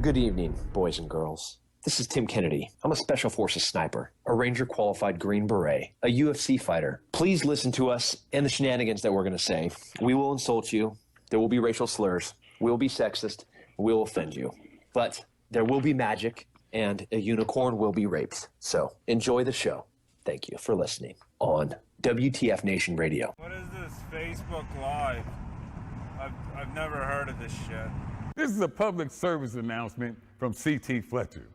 Good evening, boys and girls. This is Tim Kennedy. I'm a Special Forces sniper, a Ranger-qualified Green Beret, a UFC fighter. Please listen to us and the shenanigans that we're going to say. We will insult you. There will be racial slurs. We will be sexist. We will offend you. But there will be magic, and a unicorn will be raped. So enjoy the show. Thank you for listening on WTF Nation Radio. What is this Facebook Live? I've never heard of this shit. This is a public service announcement from C.T. Fletcher.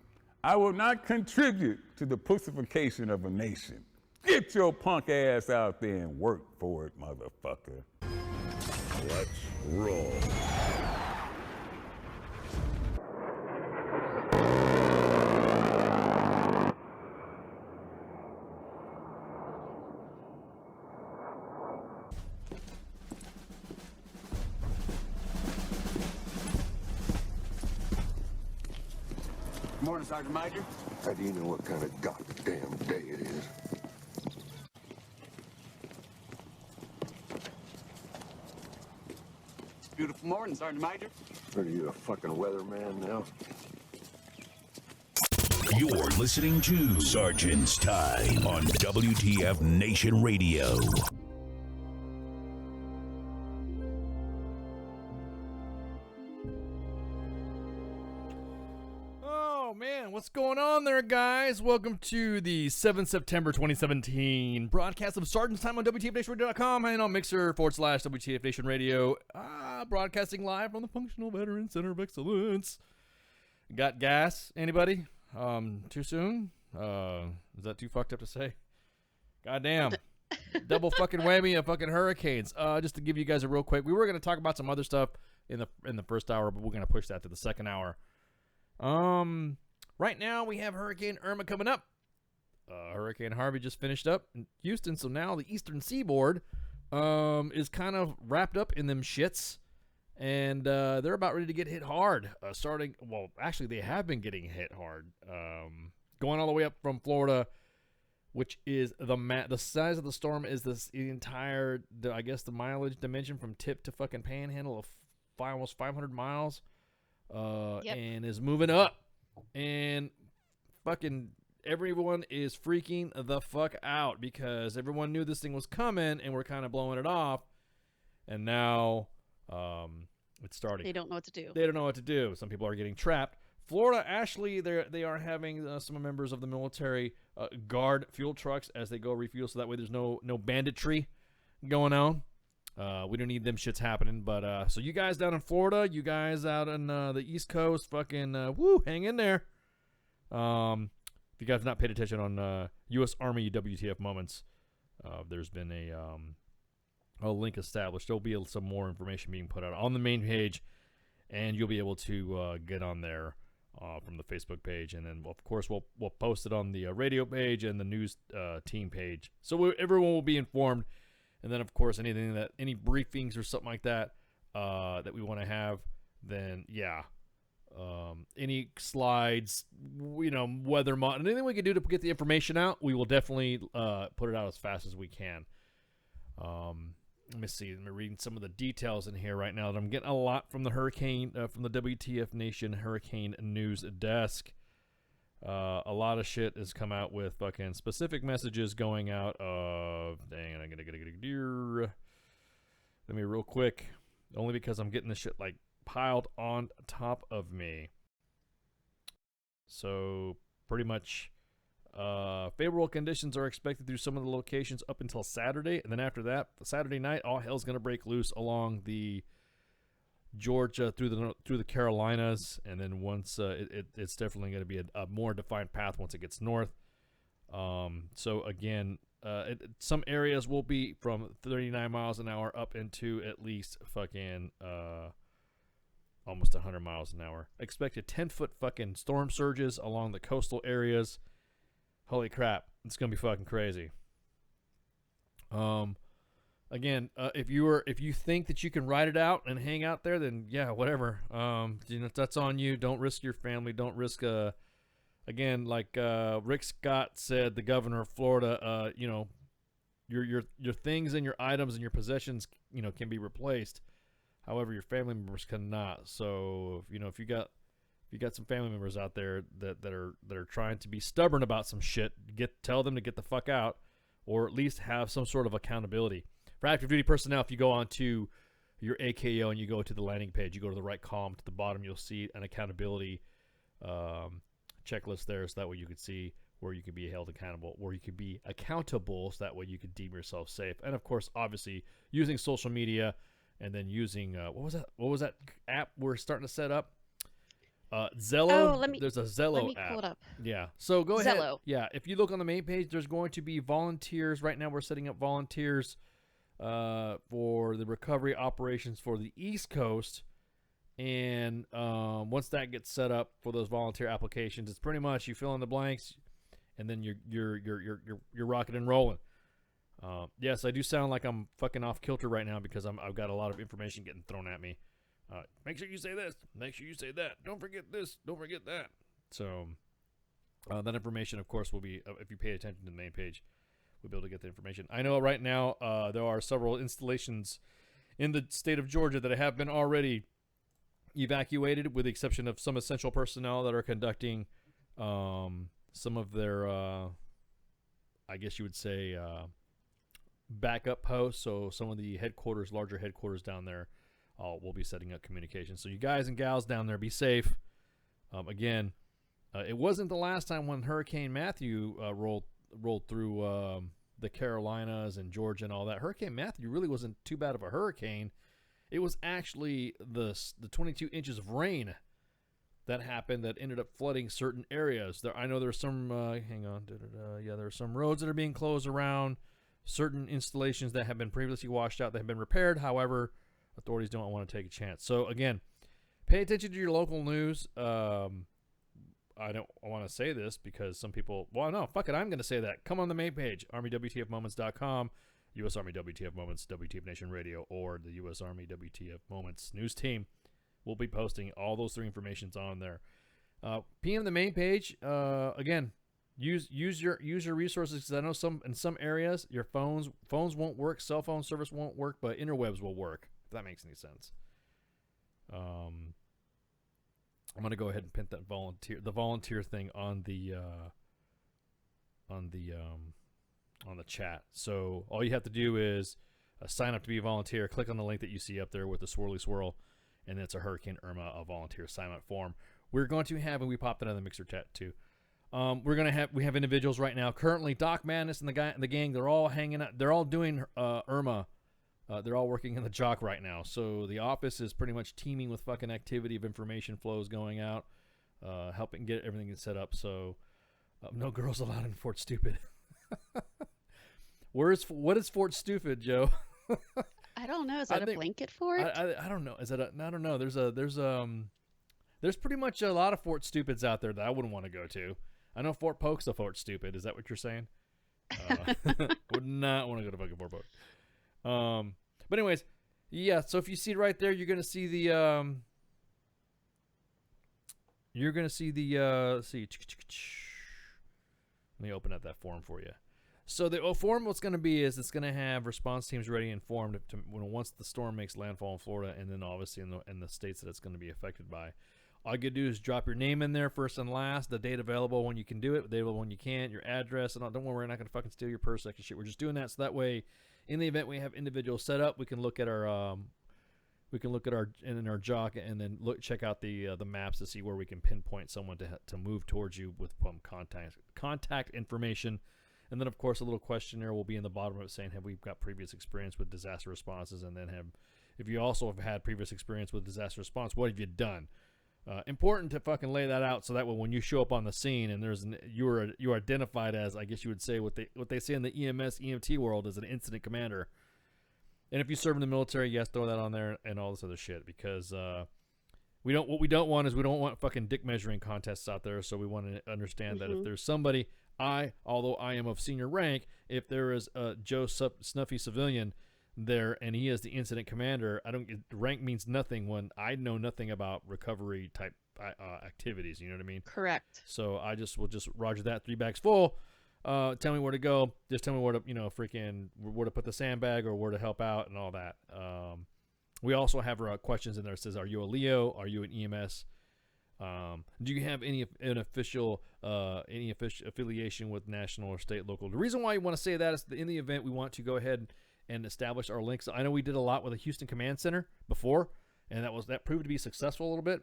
I will not contribute to the pussification of a nation. Get your punk ass out there and work for it, motherfucker. Let's roll. Morning, Sergeant Major. How do you know what kind of goddamn day it is? Beautiful morning, Sergeant Major. Are you a fucking weatherman now? You're listening to Sergeant's Time on WTF Nation Radio. What's going on there, guys? Welcome to the 7th September 2017 broadcast of Sergeant's Time on WTFNationRadio.com and on Mixer/WTF Nation Radio, broadcasting live from the Functional Veteran Center of Excellence. Got gas? Anybody? Too soon? Is that too fucked up to say? Goddamn. Double fucking whammy of fucking hurricanes. Just to give you guys a real quick, we were going to talk about some other stuff in the first hour, but we're going to push that to the second hour. Right now, we have Hurricane Irma coming up. Hurricane Harvey just finished up in Houston, so now the eastern seaboard is kind of wrapped up in them shits, and they're about ready to get hit hard. Actually, they have been getting hit hard, going all the way up from Florida, which is the size of the storm is the entire, I guess, the mileage dimension from tip to fucking panhandle of almost 500 miles, and is moving up. And fucking everyone is freaking the fuck out because everyone knew this thing was coming and we're kind of blowing it off. And now it's starting. They don't know what to do. They don't know what to do. Some people are getting trapped. Florida, actually, they are having some members of the military guard fuel trucks as they go refuel, so that way there's no banditry going on. We don't need them shits happening, but so you guys down in Florida, you guys out on the East Coast, fucking hang in there. If you guys have not paid attention on U.S. Army WTF moments, there's been a link established. There'll be some more information being put out on the main page, and you'll be able to get on there from the Facebook page, and then of course we'll post it on the radio page and the news team page, so everyone will be informed. And then, of course, any briefings or something like that that we want to have, then, yeah. Any slides, weather model, anything we can do to get the information out, we will definitely put it out as fast as we can. Let me see. I'm reading some of the details in here right now. I'm getting a lot from the from the WTF Nation Hurricane News Desk. A lot of shit has come out with fucking specific messages going out of, dang, I'm gonna get let me real quick, only because I'm getting this shit like piled on top of me. So pretty much favorable conditions are expected through some of the locations up until Saturday, and then after that, Saturday night, all hell's gonna break loose along the Georgia through the Carolinas, and then once it's definitely going to be a more defined path once it gets north. So again, some areas will be from 39 miles an hour up into at least fucking almost 100 miles an hour. Expected 10-foot fucking storm surges along the coastal areas. Holy crap, it's gonna be fucking crazy. Again, if you think that you can ride it out and hang out there, then yeah, whatever. That's on you. Don't risk your family. Don't risk. Again, like Rick Scott said, the governor of Florida. Your things and your items and your possessions, can be replaced. However, your family members cannot. So, if you got if you got some family members out there that are trying to be stubborn about some shit, tell them to get the fuck out, or at least have some sort of accountability. For active duty personnel, if you go on to your AKO and you go to the landing page, you go to the right column to the bottom, you'll see an accountability checklist there, so that way you could see where you could be held accountable, where you could be accountable, so that way you could deem yourself safe. And of course, obviously, using social media, and then using what was that app we're starting to set up? Zello. Oh, there's a Zello let me app. pull it up. Yeah. So go ahead. Zello. Yeah. If you look on the main page, there's going to be volunteers. Right now, we're setting up volunteers for the recovery operations for the East Coast. And once that gets set up for those volunteer applications, it's pretty much you fill in the blanks, and then you're rocking and rolling. Yes, I do sound like I'm fucking off kilter right now because I've got a lot of information getting thrown at me. Make sure you say this. Make sure you say that. Don't forget this. Don't forget that. So that information, of course, will be, if you pay attention to the main page, we'll be able to get the information. I know right now there are several installations in the state of Georgia that have been already evacuated, with the exception of some essential personnel that are conducting some of their, I guess you would say, backup posts. So some of the headquarters, larger headquarters down there, we'll be setting up communication. So you guys and gals down there, be safe. Again, it wasn't the last time when Hurricane Matthew rolled through the Carolinas and Georgia and all that. Hurricane Matthew really wasn't too bad of a hurricane. It was actually the 22 inches of rain that happened that ended up flooding certain areas. I know there's some, there are some roads that are being closed around, certain installations that have been previously washed out that have been repaired. However, authorities don't want to take a chance. So again, pay attention to your local news. I want to say this because some people, well, no, fuck it, I'm going to say that. Come on the main page, ArmyWTFMoments.com, U.S. Army WTF Moments, WTF Nation Radio, or the U.S. Army WTF Moments news team. We'll be posting all those three informations on there. PM the main page. Again, use your resources, because I know in some areas your phones won't work, cell phone service won't work, but interwebs will work. If that makes any sense. I'm gonna go ahead and pin that volunteer thing on the chat. So all you have to do is sign up to be a volunteer. Click on the link that you see up there with the swirly swirl, and it's a Hurricane Irma, a volunteer sign-up form. We're going to have, and we popped it on the Mixer chat too. We have individuals right now. Currently, Doc Madness and the gang, they're all hanging out. They're all doing Irma. They're all working in the jock right now. So the office is pretty much teeming with fucking activity of information flows going out, helping get everything set up. So no girls allowed in Fort Stupid. What is Fort Stupid, Joe? I don't know. Is that a blanket for it? I don't know. Is that I don't know. There's pretty much a lot of Fort Stupids out there that I wouldn't want to go to. I know Fort Polk's a Fort Stupid. Is that what you're saying? Would not want to go to fucking Fort Polk. But anyways, yeah. So if you see right there, you're gonna see the let's see. Let me open up that form for you. So the form, what's going to be is it's going to have response teams ready and informed once the storm makes landfall in Florida, and then obviously in the states that it's going to be affected by. All you got to do is drop your name in there first and last, the date available when you can do it, the date available when you can't, your address, and all. Don't worry, we're not going to fucking steal your purse, that shit. We're just doing that so that way, in the event we have individuals set up, we can look at our in our jock, and then check out the maps to see where we can pinpoint someone to move towards you with contact information. And then, of course, a little questionnaire will be in the bottom of it saying, have we got previous experience with disaster responses? And then if you also have had previous experience with disaster response, what have you done? Important to fucking lay that out so that when you show up on the scene and you're identified as, I guess you would say, what they say in the EMT world as an incident commander. And if you serve in the military, yes, throw that on there and all this other shit, because what we don't want fucking dick measuring contests out there. So we want to understand that if there's somebody, although I am of senior rank, if there is a Joe Snuffy civilian there and he is the incident commander, rank means nothing when I know nothing about recovery type activities. You know what I mean? Correct. So we'll just roger that, 3 bags full. Tell me where to go. Just tell me where to, where to put the sandbag or where to help out and all that. We also have questions in there that says, are you a Leo? Are you an EMS? Do you have any official affiliation with national or state, local? The reason why you want to say that is in the event we want to go ahead and establish our links. I know we did a lot with the Houston Command Center before, and that proved to be successful a little bit.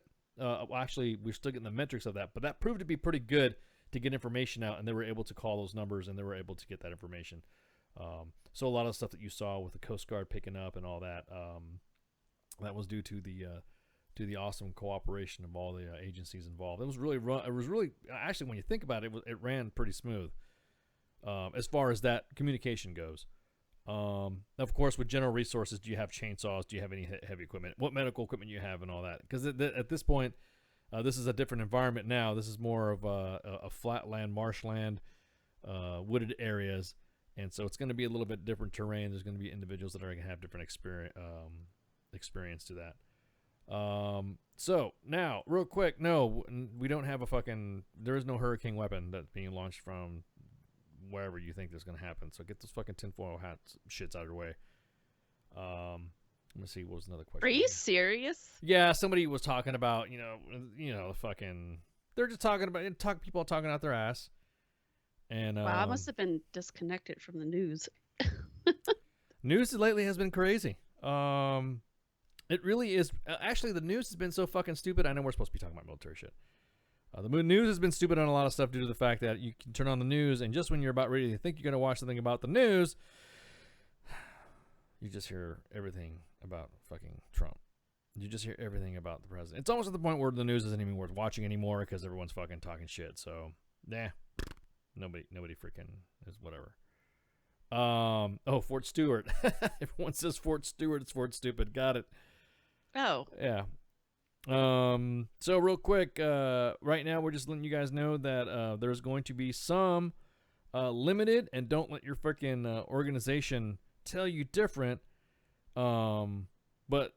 Actually, we're still getting the metrics of that, but that proved to be pretty good to get information out, and they were able to call those numbers, and they were able to get that information. So a lot of stuff that you saw with the Coast Guard picking up and all that, that was due to the awesome cooperation of all the agencies involved. It was really actually, when you think about it, it ran pretty smooth as far as that communication goes. Of course, with general resources, do you have chainsaws? Do you have any heavy equipment? What medical equipment you have and all that? Because at this point, this is a different environment now. This is more of a flatland, marshland, wooded areas. And so it's going to be a little bit different terrain. There's going to be individuals that are going to have different experience to that. So now, real quick, no, we don't have there is no hurricane weapon that's being launched from wherever you think there's going to happen. So get those fucking tinfoil hats shits out of your way. Let me see. What was another question? Are you serious? Yeah, somebody was talking about, they're just talking about, people talking out their ass. And wow, I must have been disconnected from the news. News lately has been crazy. It really is. Actually, the news has been so fucking stupid. I know we're supposed to be talking about military shit. The news has been stupid on a lot of stuff due to the fact that you can turn on the news, and just when you're about ready to think you're going to watch something about the news, you just hear everything about fucking Trump. You just hear everything about the president. It's almost at the point where the news isn't even worth watching anymore because everyone's fucking talking shit. So, nobody freaking is whatever. Fort Stewart. Everyone says Fort Stewart. It's Fort Stupid. Got it. Oh. Yeah. So real quick, right now we're just letting you guys know that there's going to be some limited, and don't let your freaking organization tell you different. But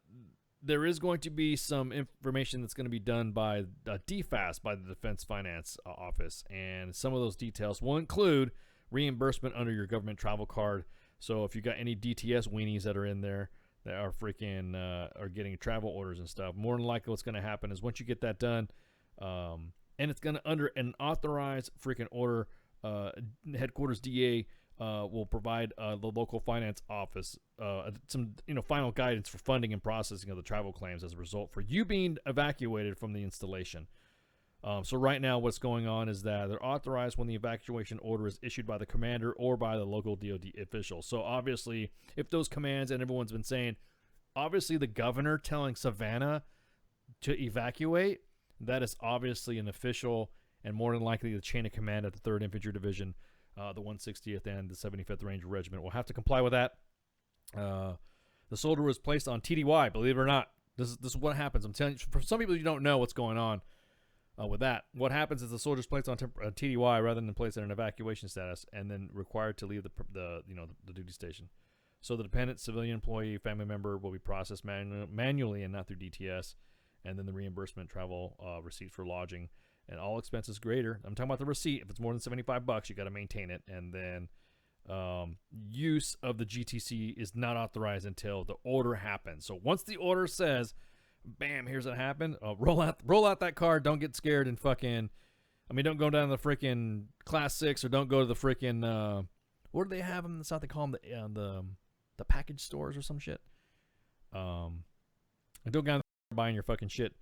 there is going to be some information that's going to be done by DFAS, by the Defense Finance Office, and some of those details will include reimbursement under your government travel card. So if you got any DTS weenies that are in there that are freaking are getting travel orders and stuff, more than likely what's going to happen is once you get that done, and it's going to under an authorized freaking order, headquarters DA will provide the local finance office some final guidance for funding and processing of the travel claims as a result for you being evacuated from the installation. So right now what's going on is that they're authorized when the evacuation order is issued by the commander or by the local DOD official. So obviously, if those commands, and everyone's been saying, obviously the governor telling Savannah to evacuate, that is obviously an official and more than likely the chain of command at the 3rd Infantry Division, the 160th and the 75th Ranger Regiment will have to comply with that. The soldier was placed on TDY, believe it or not. This is what happens. I'm telling you, for some people you don't know what's going on. With that, what happens is the soldier's placed on TDY rather than placed in an evacuation status, and then required to leave the duty station. So the dependent civilian employee family member will be processed manually and not through DTS, and then the reimbursement travel receipt for lodging and all expenses greater. I'm talking about the receipt. If it's more than $75, you got to maintain it, and then use of the GTC is not authorized until the order happens. So once the order says, bam, here's what happened. Roll out that card. Don't get scared and don't go down to the freaking Class 6 or don't go to the freaking, what do they have in the South? They call them the package stores or some shit. And don't go down there buying your fucking shit.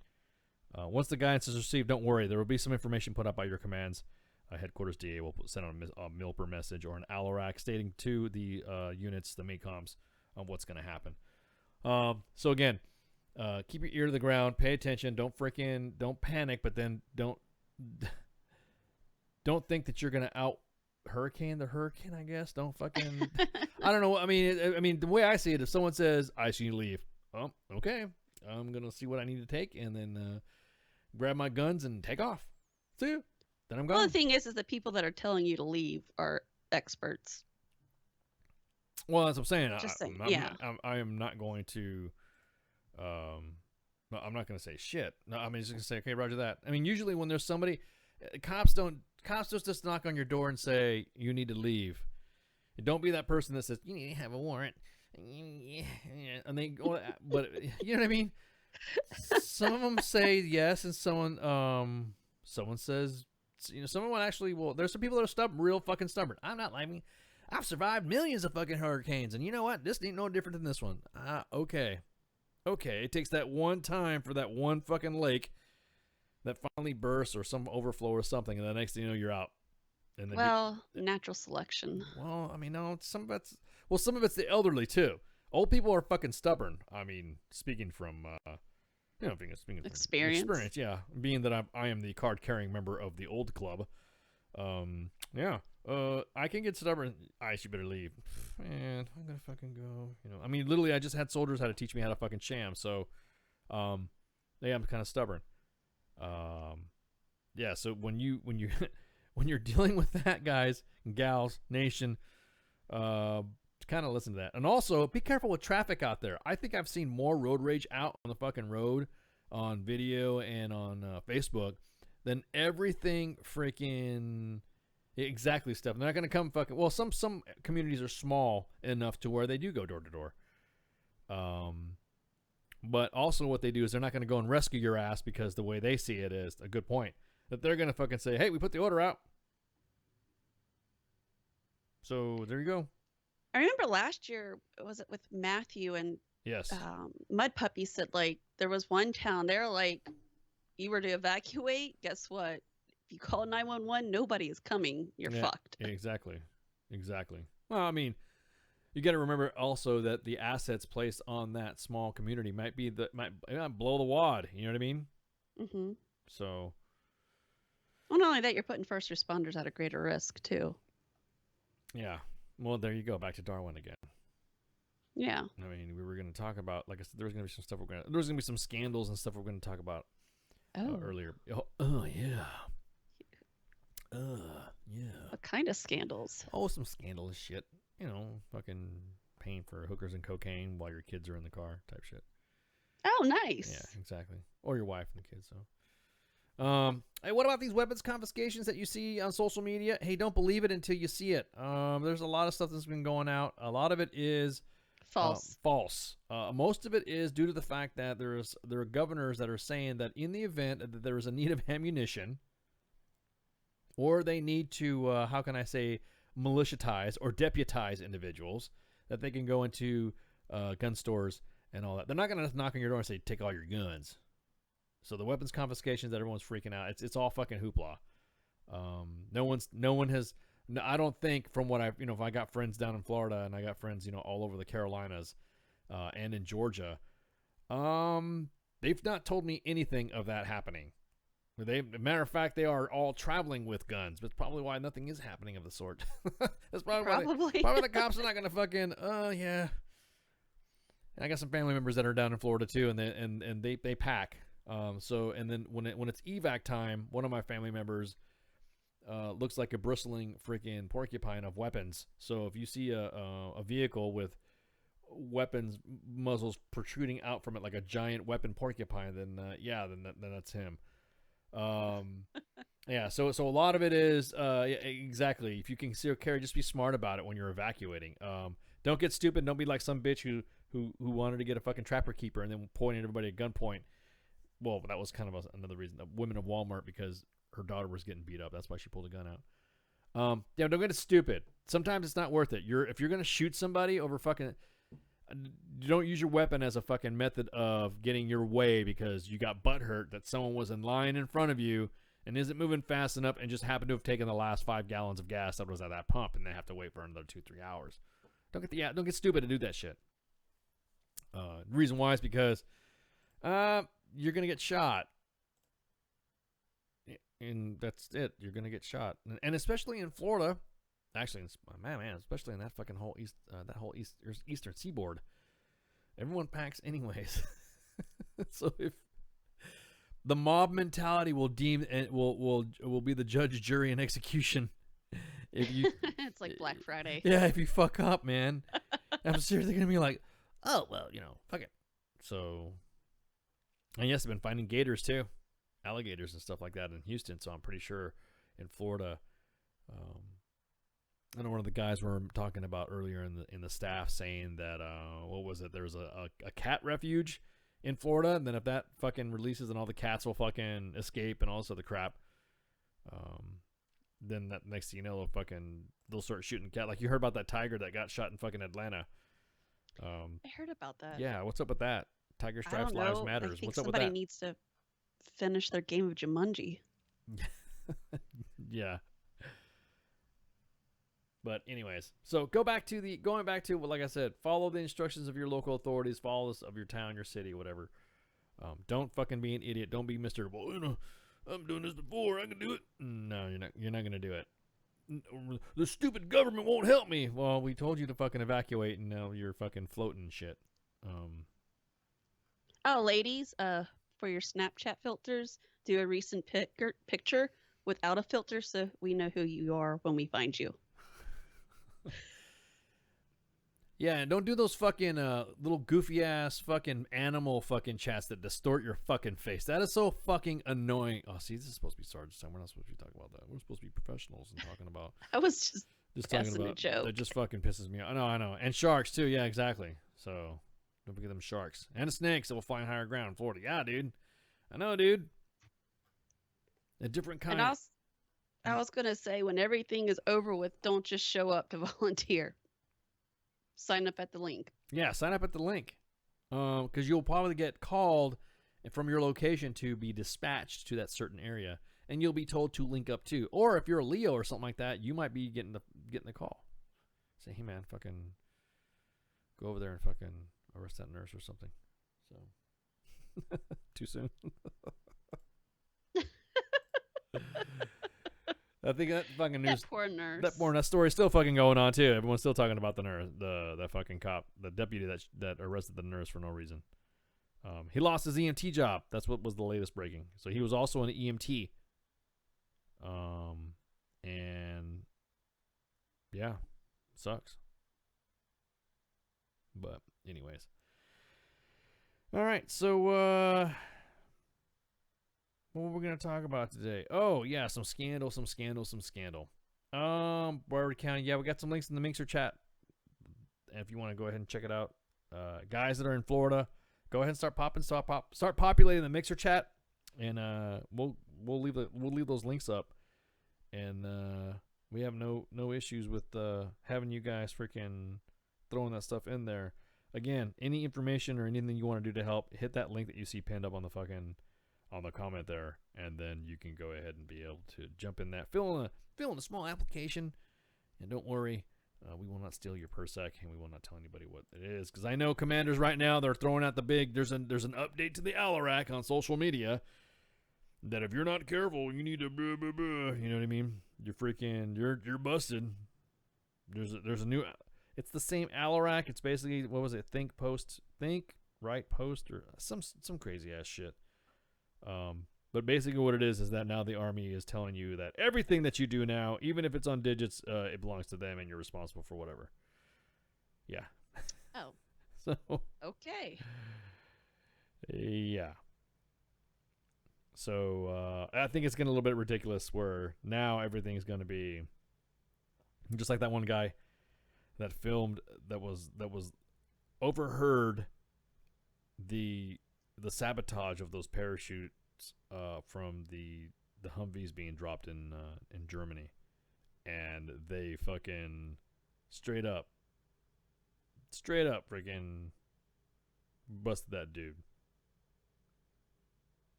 Once the guidance is received, don't worry. There will be some information put up by your commands. Headquarters DA will send out a MILPER message or an ALORAC stating to the units, the MECOMs, on what's going to happen. So again, keep your ear to the ground, pay attention, don't panic, but then don't think that you're gonna out hurricane the hurricane, I guess. Don't fucking I don't know. I mean the way I see it, if someone says I see you leave, oh, okay, I'm gonna see what I need to take and then grab my guns and take off. See you. Then I'm gone. Well, the thing is the people that are telling you to leave are experts. Well, that's what I'm saying. Just saying. I am not going to I'm not going to say shit. No, I'm just going to say, okay, roger that. I mean, usually when there's somebody, cops just knock on your door and say, you need to leave. And don't be that person that says, you need to have a warrant. And they go, but you know what I mean? Some of them say yes, and someone says, someone actually will. There's some people that are stubborn, real fucking stubborn. I'm not lying. I've survived millions of fucking hurricanes, and you know what? This ain't no different than this one. Okay. It takes that one time for that one fucking lake that finally bursts or some overflow or something, and the next thing you know, you're out. And then natural selection. Well, I mean, no, some of it's the elderly too. Old people are fucking stubborn. I mean, speaking from speaking from experience, yeah. Being that I am the card carrying member of the old club, I can get stubborn. You better leave, man. I'm gonna fucking go. I mean, literally, I just had soldiers how to teach me how to fucking sham. So, I'm kind of stubborn. So when you when you're dealing with that, guys and gals, nation, kind of listen to that. And also, be careful with traffic out there. I think I've seen more road rage out on the fucking road on video and on Facebook than everything freaking exactly stuff. They're not going to come fucking... Well, some communities are small enough to where they do go door to door. But also what they do is they're not going to go and rescue your ass because the way they see it is a good point. That they're going to fucking say, hey, we put the order out. So there you go. I remember last year, was it with Matthew and yes, Mud Puppy said, like, there was one town, they're like, you were to evacuate, guess what? If you call 911, nobody is coming. You're fucked. Exactly. Well, I mean, you got to remember also that the assets placed on that small community might blow the wad. You know what I mean? Mm-hmm. So. Well, not only that, you're putting first responders at a greater risk, too. Yeah. Well, there you go. Back to Darwin again. Yeah. I mean, we were going to talk about, like I said, there's going to be some stuff there's going to be some scandals and stuff we're going to talk about earlier. Oh, yeah. Yeah. What kind of scandals? Oh, some scandalous shit. Fucking paying for hookers and cocaine while your kids are in the car type shit. Oh, nice. Yeah, exactly. Or your wife and the kids, so. Hey, what about these weapons confiscations that you see on social media? Hey, don't believe it until you see it. There's a lot of stuff that's been going out. A lot of it is false. Most of it is due to the fact that there are governors that are saying that in the event that there is a need of ammunition, or they need to, militiatize or deputize individuals, that they can go into gun stores and all that. They're not going to knock on your door and say, take all your guns. So the weapons confiscations that everyone's freaking out, it's all fucking hoopla. I don't think from what if I got friends down in Florida and I got friends, all over the Carolinas, and in Georgia, they've not told me anything of that happening. Matter of fact, they are all traveling with guns. That's probably why nothing is happening of the sort. That's probably the cops are not going to fucking, yeah. And I got some family members that are down in Florida too, and they pack. And then when it's evac time, one of my family members looks like a bristling freaking porcupine of weapons. So if you see a vehicle with weapons muzzles protruding out from it like a giant weapon porcupine, then then that's him. Yeah. So a lot of it is exactly. If you can still carry, just be smart about it when you're evacuating. Don't get stupid. Don't be like some bitch who wanted to get a fucking trapper keeper and then pointing at everybody at gunpoint. Well, that was kind of another reason. The women of Walmart, because her daughter was getting beat up. That's why she pulled a gun out. Don't get it stupid. Sometimes it's not worth it. If you're going to shoot somebody over fucking... Don't use your weapon as a fucking method of getting your way because you got butthurt that someone was in line in front of you and isn't moving fast enough and just happened to have taken the last 5 gallons of gas that was at that pump and they have to wait for another 2-3 hours. Don't get stupid to do that shit. The reason why is because... you're going to get shot. And that's it. You're going to get shot. And especially in Florida, actually, especially in that fucking whole eastern seaboard, everyone packs anyways. So if the mob mentality will be the judge, jury, and execution. If you, it's like Black Friday. Yeah, if you fuck up, man. I'm seriously going to be like, oh, well, fuck it. So... And yes, I've been finding gators too, alligators and stuff like that in Houston. So I'm pretty sure in Florida, I know one of the guys were talking about earlier in the staff saying that what was it? There was a cat refuge in Florida, and then if that fucking releases, and all the cats will fucking escape and all this other crap, then that next thing you know, they'll start shooting cat. Like you heard about that tiger that got shot in fucking Atlanta. I heard about that. Yeah, what's up with that? Tiger I Stripes don't Lives know. Matters. I think What's up with somebody that? needs to finish their game of Jumanji. Yeah. But anyways, so going back to like I said, follow the instructions of your local authorities, follow this of your town, your city, whatever. Don't fucking be an idiot. Don't be Mr. Well, you know, I'm doing this before, I can do it. No, you're not gonna do it. The stupid government won't help me. Well, we told you to fucking evacuate, and now you're fucking floating and shit. Oh, ladies, for your Snapchat filters, do a recent picture without a filter so we know who you are when we find you. Yeah, and don't do those fucking little goofy ass fucking animal fucking chats that distort your fucking face. That is so fucking annoying. Oh, see, this is supposed to be Sergeant's time. We're not supposed to be talking about that. We're supposed to be professionals and talking about. I was just talking passing about a joke. that. Just fucking pisses me off. I know, and sharks too. Yeah, exactly. So don't forget them sharks and the snakes that will fly in higher ground in Florida. Yeah, dude. I know, dude. A different kind. And I was gonna say, when everything is over with, don't just show up to volunteer. Sign up at the link. Yeah, sign up at the link. Because you'll probably get called from your location to be dispatched to that certain area, and you'll be told to link up too. Or if you're a Leo or something like that, you might be getting the call. Say, hey man, fucking go over there and fucking arrest that nurse or something. So too soon. I think that fucking news. That poor nurse. That story's still fucking going on too. Everyone's still talking about the nurse, that fucking cop, the deputy that arrested the nurse for no reason. He lost his EMT job. That's what was the latest breaking. So he was also an EMT. And yeah, sucks. But anyways, all right. So what were we going to talk about today? Oh, yeah, some scandal. Broward County, yeah, we got some links in the Mixer chat. And if you want to go ahead and check it out. Guys that are in Florida, go ahead and start populating the Mixer chat. And we'll leave those links up. And we have no issues with having you guys freaking throwing that stuff in there. Again, any information or anything you want to do to help, hit that link that you see pinned up on the comment there, and then you can go ahead and be able to jump in that, fill in a small application, and don't worry, we will not steal your PERSEC, and we will not tell anybody what it is, because I know commanders right now, they're throwing out the big, there's an update to the ALARAC on social media, that if you're not careful, you need to blah, blah, blah, you know what I mean? You're busted. There's a new, it's the same ALARAC, it's basically, what was it, think, right, post, or some crazy ass shit. But basically what it is that now the Army is telling you that everything that you do now, even if it's on digits, it belongs to them and you're responsible for whatever. Yeah. Oh. So. Okay. Yeah. So, I think it's getting a little bit ridiculous where now everything's going to be just like that one guy that filmed that was overheard the sabotage of those parachutes from the Humvees being dropped in Germany, and they fucking straight up freaking busted that dude.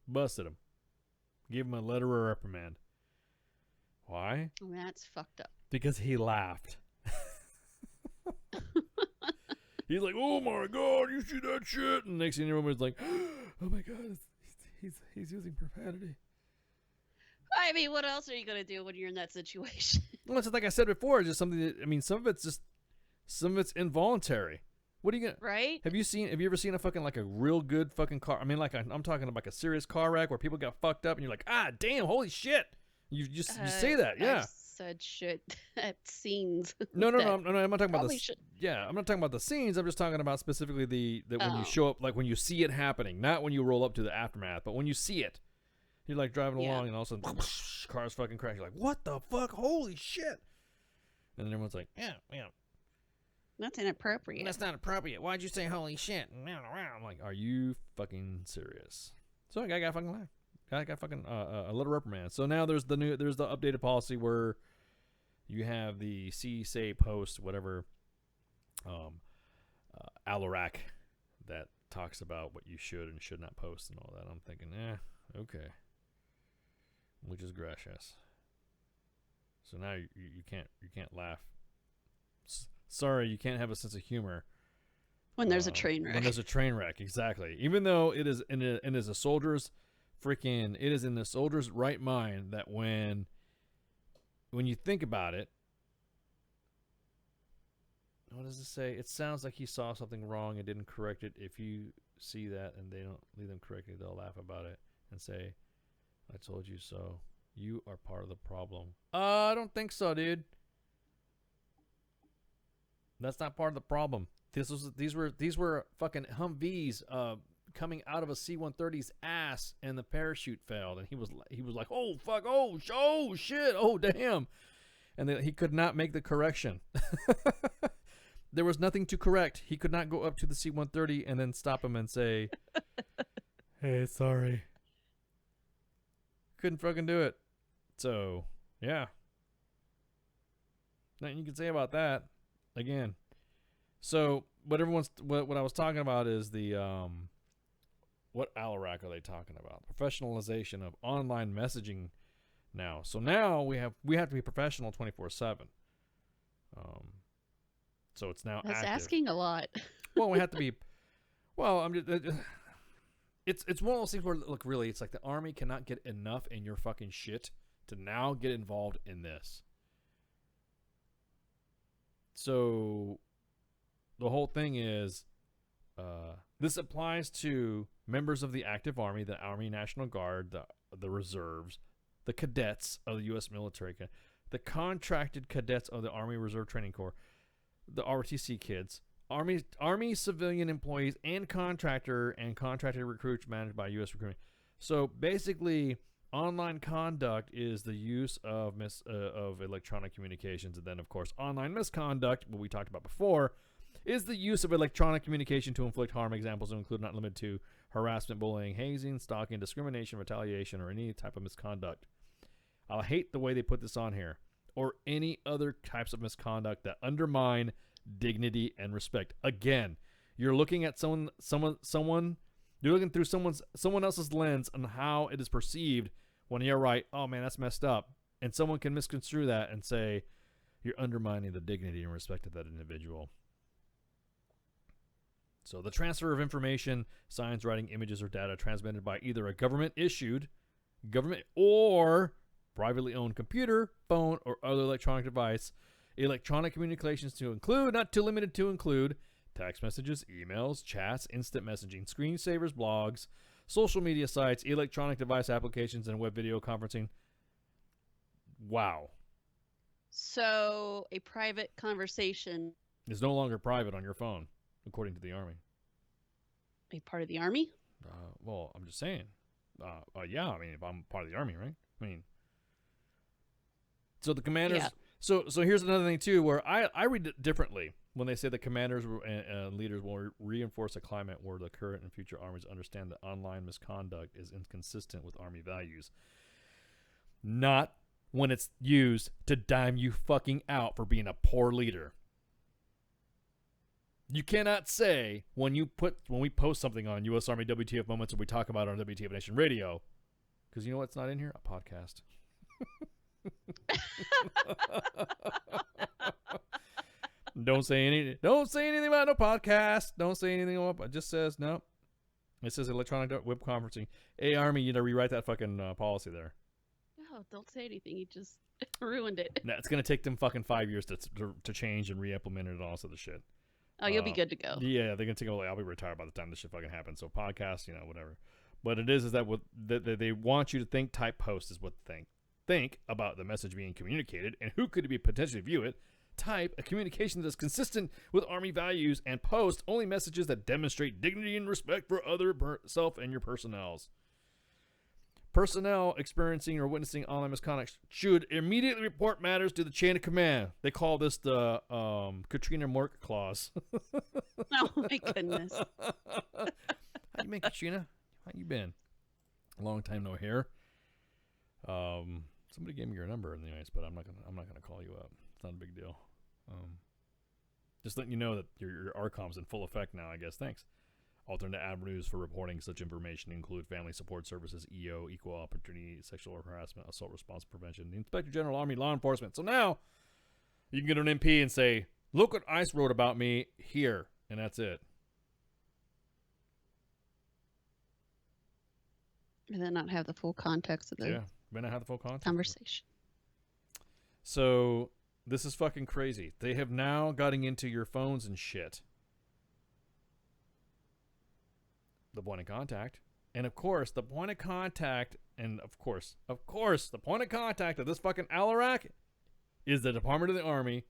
Busted him. Gave him a letter of reprimand. Why? That's fucked up. Because he laughed. He's like, oh my god, you see that shit? And next thing you know, everybody's like, oh my god, he's using profanity. I mean, what else are you gonna do when you're in that situation? Well, it's just like I said before, it's just something that, I mean, some of it's involuntary. What are you gonna? Right? Have you ever seen a fucking like a real good fucking car? I mean, like I'm talking about like a serious car wreck where people got fucked up and you're like, ah, damn, holy shit. You say that, yeah. I've said shit at scenes. No, I'm not talking about this. Yeah, I'm not talking about the scenes. I'm just talking about specifically when you show up, like when you see it happening, not when you roll up to the aftermath, but when you see it. You're like driving along and all of a sudden, cars fucking crash. You're like, what the fuck? Holy shit! And then everyone's like, yeah. That's inappropriate. That's not appropriate. Why'd you say holy shit? I'm like, are you fucking serious? So I got fucking laugh. I got fucking a little reprimand. So now there's the updated policy where you have the say post whatever Alarak that talks about what you should and should not post and all that. I'm thinking, okay, muchas gracias. So now you can't laugh. Sorry, you can't have a sense of humor when there's a train wreck. When there's a train wreck, exactly. Even though it is in a soldier's it is in the soldier's right mind that when you think about it, what does it say? It sounds like he saw something wrong and didn't correct it. If you see that and they don't lead them correctly, they'll laugh about it and say, "I told you so. You are part of the problem." I don't think so, dude. That's not part of the problem. These were fucking Humvees coming out of a C-130's ass, and the parachute failed, and he was like, "Oh fuck, oh shit, oh damn," and then he could not make the correction. There was nothing to correct. He could not go up to the C-130 and then stop him and say, "Hey, sorry." Couldn't fucking do it. So yeah, nothing you can say about that. Again, so what I was talking about is the what Alarak are they talking about? Professionalization of online messaging now. So now we have to be professional 24/7. So it's now That's active. asking a lot. Well, we have to be. Well, I'm just. It's one of those things where, look, really, it's like the Army cannot get enough in your fucking shit to now get involved in this. So the whole thing is, this applies to members of the active Army, the Army National Guard, the reserves, the cadets of the U.S. military, the contracted cadets of the Army Reserve Training Corps, the ROTC kids, Army civilian employees, and contracted recruits managed by U.S. recruiting. So basically, online conduct is the use of electronic communications, and then of course online misconduct, what we talked about before, is the use of electronic communication to inflict harm. Examples include not limited to harassment, bullying, hazing, stalking, discrimination, retaliation, or any type of misconduct. I hate the way they put this on here, or any other types of misconduct that undermine dignity and respect. Again, you're looking at someone. You're looking through someone else's lens on how it is perceived. When you're right, oh man, that's messed up, and someone can misconstrue that and say you're undermining the dignity and respect of that individual. So the transfer of information, signs, writing, images, or data transmitted by either a government-issued, government or privately owned computer, phone, or other electronic device. Electronic communications to include, not too limited to include, text messages, emails, chats, instant messaging, screensavers, blogs, social media sites, electronic device applications, and web video conferencing. Wow. So a private conversation is no longer private on your phone, according to the Army. A part of the Army? Well, I'm just saying. Yeah, I mean, if I'm part of the Army, right? I mean, so the commanders. Yeah. So here's another thing too, where I read it differently when they say the commanders and leaders will reinforce a climate where the current and future armies understand that online misconduct is inconsistent with Army values. Not when it's used to dime you fucking out for being a poor leader. You cannot say when we post something on U.S. Army WTF Moments, or we talk about it on WTF Nation Radio, because you know what's not in here? A podcast. Don't say anything about no podcast. Don't say anything about it. Just says no. It says electronic web conferencing. Hey, Army, you know, rewrite that fucking policy there. No, don't say anything. You just ruined it. Nah, it's gonna take them fucking 5 years to change and re-implement it and all this other shit. Oh, you'll be good to go. Yeah, they're gonna take a. I'll be retired by the time this shit fucking happens. So podcast, you know, whatever. But it is that what they want you to think. Type post is what they think about the message being communicated and who could be potentially view it. Type a communication that is consistent with Army values, and post only messages that demonstrate dignity and respect for other self and your personnels. Personnel experiencing or witnessing online misconduct should immediately report matters to the chain of command. They call this the Katrina Mork clause. Oh my goodness. How you been, Katrina? How you been? A long time no hear. Somebody gave me your number anyways, but I'm not gonna call you up. It's not a big deal. Just letting you know that your ARCOM's in full effect now, I guess. Thanks. Alternate avenues for reporting such information include family support services, EO, equal opportunity, sexual harassment, assault response prevention, the Inspector General, Army, law enforcement. So now you can get an MP and say, look what ICE wrote about me here, and that's it. And then not have the full context of the May not have the full context. conversation. So this is fucking crazy. They have now gotten into your phones and shit. The point of contact. And of course, the point of contact, and of course, the point of contact of this fucking ALARAC is the Department of the Army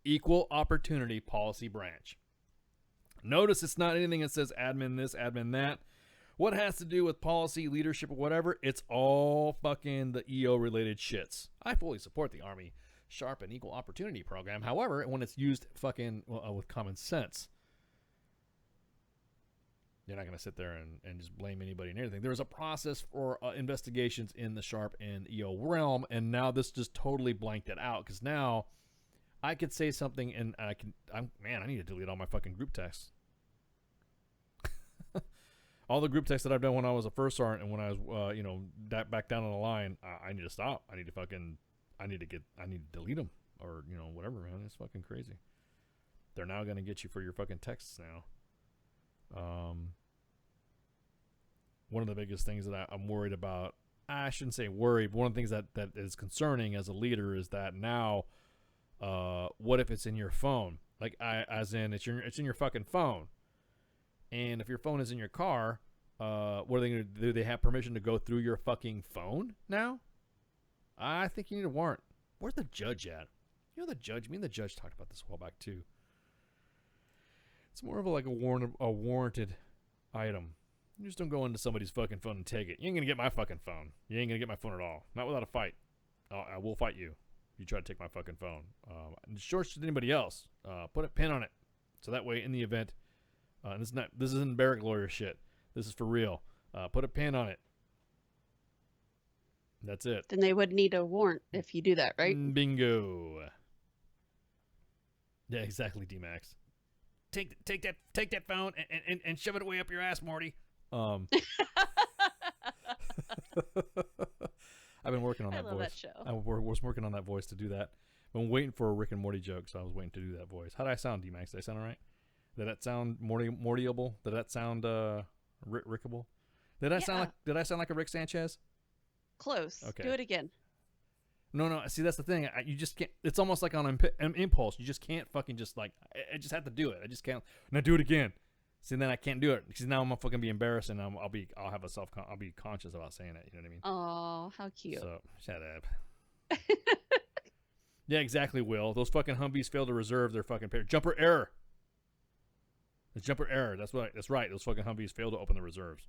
Equal Opportunity Policy Branch. Notice it's not anything that says admin this, admin that. What has to do with policy, leadership, or whatever, it's all fucking the EO related shits. I fully support the Army Sharp and Equal Opportunity Program. However, when it's used fucking with common sense, you're not going to sit there and just blame anybody and everything. There's a process for investigations in the Sharp and EO realm, and now this just totally blanked it out, because now I could say something and I need to delete all my fucking group texts. All the group texts that I've done when I was a first sergeant and when I was, back down on the line, I need to stop. I need to delete them, or, whatever, man. It's fucking crazy. They're now going to get you for your fucking texts now. One of the biggest things that I'm worried about, I shouldn't say worried, but one of the things that is concerning as a leader is that now, what if it's in your phone? Like, it's in your fucking phone. And if your phone is in your car, what are they going to do? They have permission to go through your fucking phone now? I think you need a warrant. Where's the judge at? The judge, me and the judge talked about this a while back too. It's more of a warranted item. You just don't go into somebody's fucking phone and take it. You ain't gonna get my fucking phone. You ain't gonna get my phone at all. Not without a fight. I will fight you. You try to take my fucking phone. Short to anybody else. Put a pin on it, so that way in the event, this isn't barrack lawyer shit. This is for real. Put a pin on it. That's it. Then they would need a warrant if you do that, right? Bingo. Yeah, exactly, D-Max. Take that phone and shove it away up your ass, Morty. I've been working on that voice. I love that show. I was working on that voice to do that. I'm waiting for a Rick and Morty joke, so I was waiting to do that voice. How did I sound, D-Max? Did I sound all right? Did that sound Mortyable? Did that sound Rickable? Did I sound like a Rick Sanchez? Close. Okay. Do it again. No. See, that's the thing. You just can't. It's almost like on an impulse. You just can't fucking just like. I just have to do it. I just can't. Now do it again. See, then I can't do it because now I'm gonna fucking be embarrassed and I'll be conscious about saying it. You know what I mean? Oh, how cute. So shut up. Yeah, exactly. Will those fucking Humvees fail to reserve their fucking pair? Jumper error. It's jumper error. That's right. That's right. Those fucking Humvees fail to open the reserves.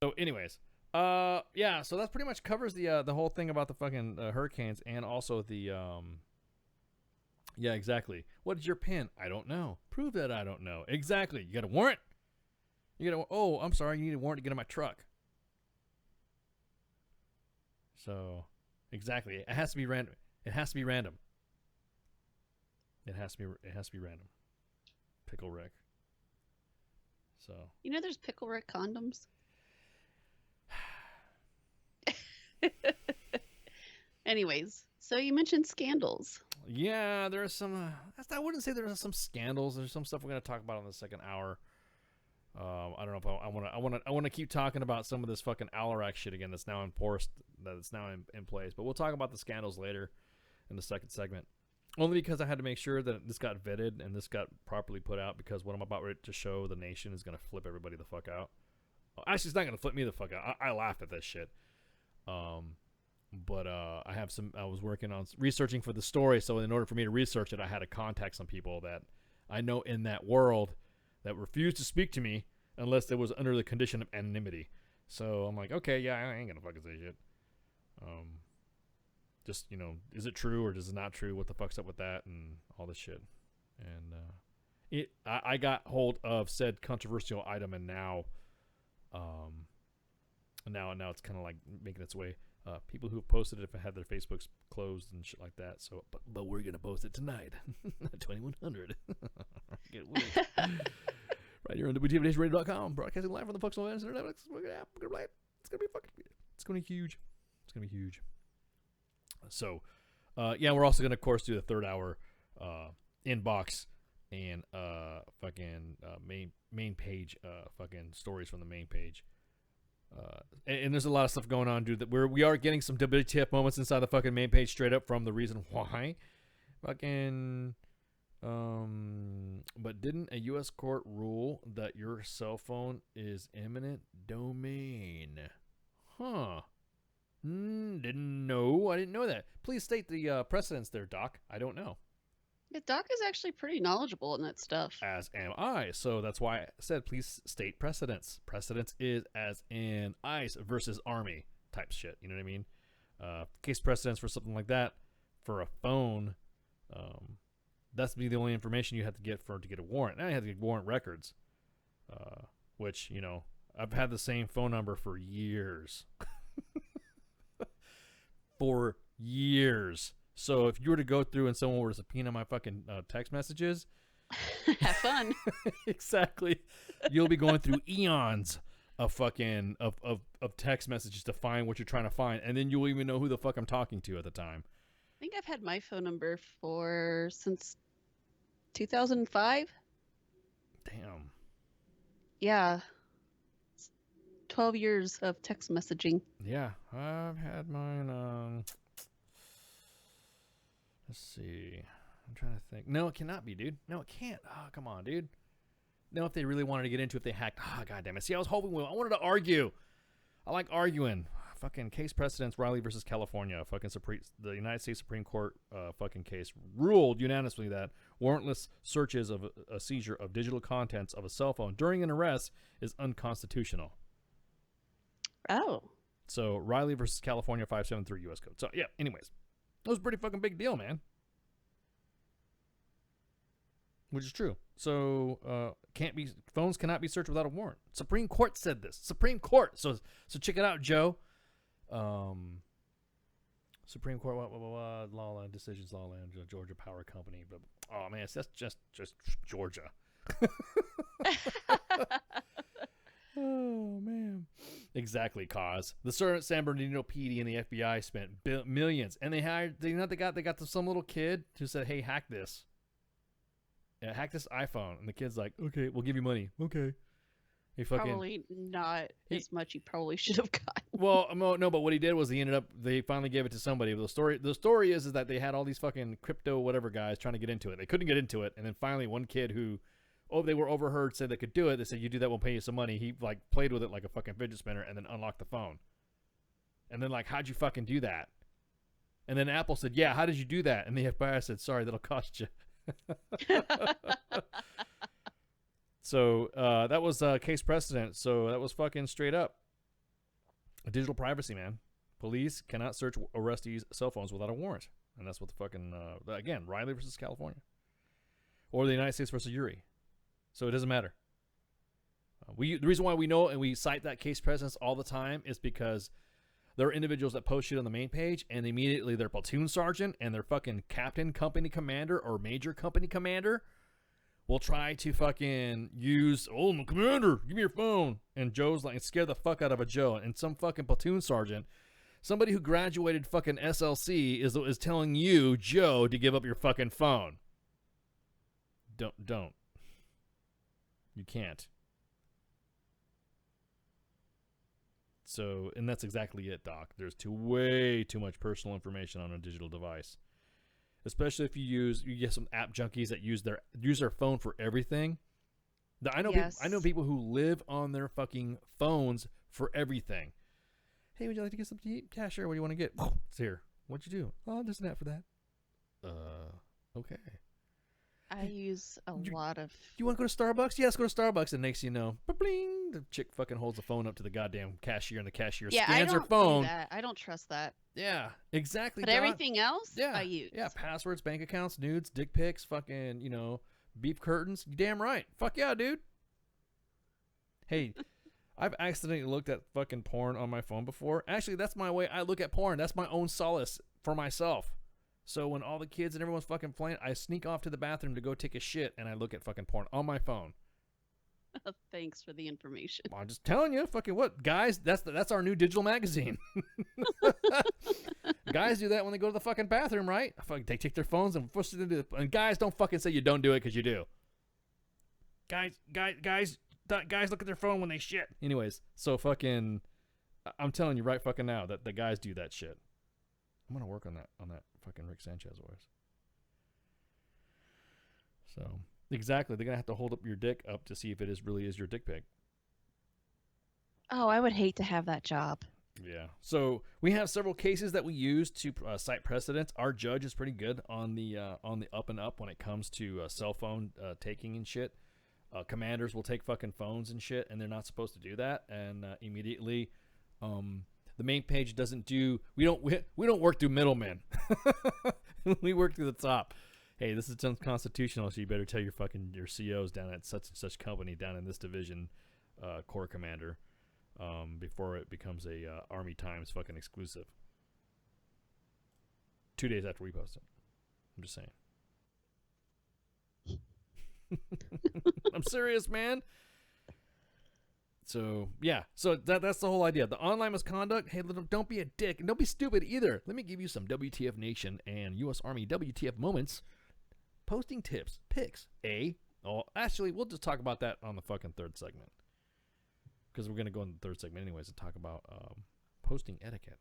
So, anyways. Yeah, so that pretty much covers the whole thing about the fucking hurricanes and also the yeah, exactly. What is your pin? I don't know. Prove that I don't know. Exactly. You got a warrant? Oh, I'm sorry, you need a warrant to get in my truck. So, exactly. It has to be random. It has to be random. It has to be random. Pickle Rick. So, there's Pickle Rick condoms. Anyways, so you mentioned scandals. Yeah, there's some. I wouldn't say there's some scandals. There's some stuff we're gonna talk about in the second hour. I don't know if I want to keep talking about some of this fucking ALARAC shit again. That's now enforced. That's now in place. But we'll talk about the scandals later in the second segment. Only because I had to make sure that this got vetted and this got properly put out. Because what I'm about to show the nation is gonna flip everybody the fuck out. Actually, it's not gonna flip me the fuck out. I laughed at this shit. But I was working on researching for the story, so in order for me to research it, I had to contact some people that I know in that world that refused to speak to me unless it was under the condition of anonymity. So I'm like, okay, yeah, I ain't gonna fucking say shit. Just, is it true or is it not true? What the fuck's up with that and all this shit? And I got hold of said controversial item, and now it's kind of like making its way. People who have posted it have had their Facebooks closed and shit like that. So, but we're gonna post it tonight, 2100. Get weird. Right here on WTFNationRadio.com, broadcasting live from the Fox Internet. We're gonna play it. It's gonna be fucking. It's gonna be huge. It's gonna be huge. So, we're also gonna, of course, do the third hour inbox and main page fucking stories from the main page. And there's a lot of stuff going on, dude. That we are getting some WTF moments inside the fucking main page straight up from the reason why. Fucking. But didn't a U.S. court rule that your cell phone is eminent domain? Huh. Didn't know. I didn't know that. Please state the precedents there, Doc. I don't know. Yeah, Doc is actually pretty knowledgeable in that stuff. As am I. So that's why I said please state precedents. Precedents is as in ICE versus Army type shit. You know what I mean? Case precedents for something like that for a phone. That's be the only information you have to get to get a warrant. Now you have to get warrant records, which, I've had the same phone number for years. For years. So if you were to go through and someone were to subpoena my fucking text messages, have fun. Exactly. You'll be going through eons of fucking of text messages to find what you're trying to find, and then you'll even know who the fuck I'm talking to at the time. I think I've had my phone number since 2005. Damn. Yeah. 12 years of text messaging. Yeah, I've had mine. Let's see. I'm trying to think. No, it cannot be, dude. No, it can't. Oh, come on, dude. No, if they really wanted to get into it, if they hacked. Oh, God damn it. See, I was hoping I wanted to argue. I like arguing. Fucking case precedents, Riley versus California. Fucking the United States Supreme Court fucking case ruled unanimously that warrantless searches of a seizure of digital contents of a cell phone during an arrest is unconstitutional. Oh. So Riley versus California 573 U.S. Code. So, yeah, anyways. That was a pretty fucking big deal, man. Which is true. So, phones cannot be searched without a warrant. Supreme Court said this. Supreme Court. So check it out, Joe. Supreme Court, Lawland decisions, Lawland, Georgia Power Company. But oh man, that's just Georgia. Oh man, exactly. Cause the San Bernardino PD and the FBI spent millions, and they got some little kid who said, "Hey, hack this. Yeah, hack this iPhone." And the kid's like, "Okay, we'll give you money." Okay. He probably not as much he probably should have gotten. Well, no, but what he did was they finally gave it to somebody. The story is that they had all these fucking crypto whatever guys trying to get into it. They couldn't get into it, and then finally one kid who, they were overheard, said they could do it. They said, "You do that, we'll pay you some money." He played with it like a fucking fidget spinner, and then unlocked the phone. And then how'd you fucking do that? And then Apple said, "Yeah, how did you do that?" And the FBI said, "Sorry, that'll cost you." So that was case precedent. So that was fucking straight up digital privacy, man. Police cannot search arrestees' cell phones without a warrant, and that's what the fucking again, Riley versus California, or the United States versus Uri. So it doesn't matter. The reason why we know and we cite that case precedents all the time is because there are individuals that post shit on the main page, and immediately their platoon sergeant and their fucking captain, company commander, or major company commander will try to fucking use, "Oh, commander, give me your phone." And Joe's like, scare the fuck out of a Joe. And some fucking platoon sergeant, somebody who graduated fucking SLC, is telling you, Joe, to give up your fucking phone. Don't. You can't. So, and that's exactly it, Doc. There's way too much personal information on a digital device. Especially if you get some app junkies that use their phone for everything. I know people who live on their fucking phones for everything. "Hey, would you like to get something to eat?" "Yeah, sure. What do you want to get?" "It's here." "What'd you do?" "Oh, there's an app for that." Okay. I use a lot of. You want to go to Starbucks? Yeah, let's go to Starbucks. And next thing you know, bling, the chick fucking holds the phone up to the goddamn cashier, and the cashier Yeah, I scans her don't phone. do that. I don't trust that. Yeah, exactly. But Dot. everything else, Yeah, I use. yeah, passwords, bank accounts, nudes, dick pics, fucking, beef curtains. You damn right. Fuck yeah, dude. Hey, I've accidentally looked at fucking porn on my phone before. Actually, that's my way I look at porn. That's my own solace for myself. So when all the kids and everyone's fucking playing, I sneak off to the bathroom to go take a shit, and I look at fucking porn on my phone. Thanks for the information. Well, I'm just telling you, fucking what, guys? That's our new digital magazine. Guys do that when they go to the fucking bathroom, right? They take their phones and push it into. And guys, don't fucking say you don't do it because you do. Guys, look at their phone when they shit. Anyways, so fucking, I'm telling you right fucking now that the guys do that shit. I'm gonna work on that fucking Rick Sanchez voice. So exactly, they're gonna have to hold up your dick up to see if it really is your dick pic. Oh, I would hate to have that job. Yeah. So we have several cases that we use to cite precedents. Our judge is pretty good on the up and up when it comes to cell phone taking and shit. Commanders will take fucking phones and shit, and they're not supposed to do that. And immediately, the main page doesn't do. We don't work through middlemen. We work through the top. Hey, this is unconstitutional, so you better tell your COs down at such and such company down in this division, Corps Commander, before it becomes a Army Times fucking exclusive. 2 days after we post it. I'm just saying. I'm serious, man. So yeah, so that's the whole idea. The online misconduct. Hey, don't be a dick and don't be stupid either. Let me give you some WTF Nation and U.S. Army WTF moments. Posting tips, pics. Actually, we'll just talk about that on the fucking third segment because we're gonna go in the third segment anyways to talk about posting etiquette.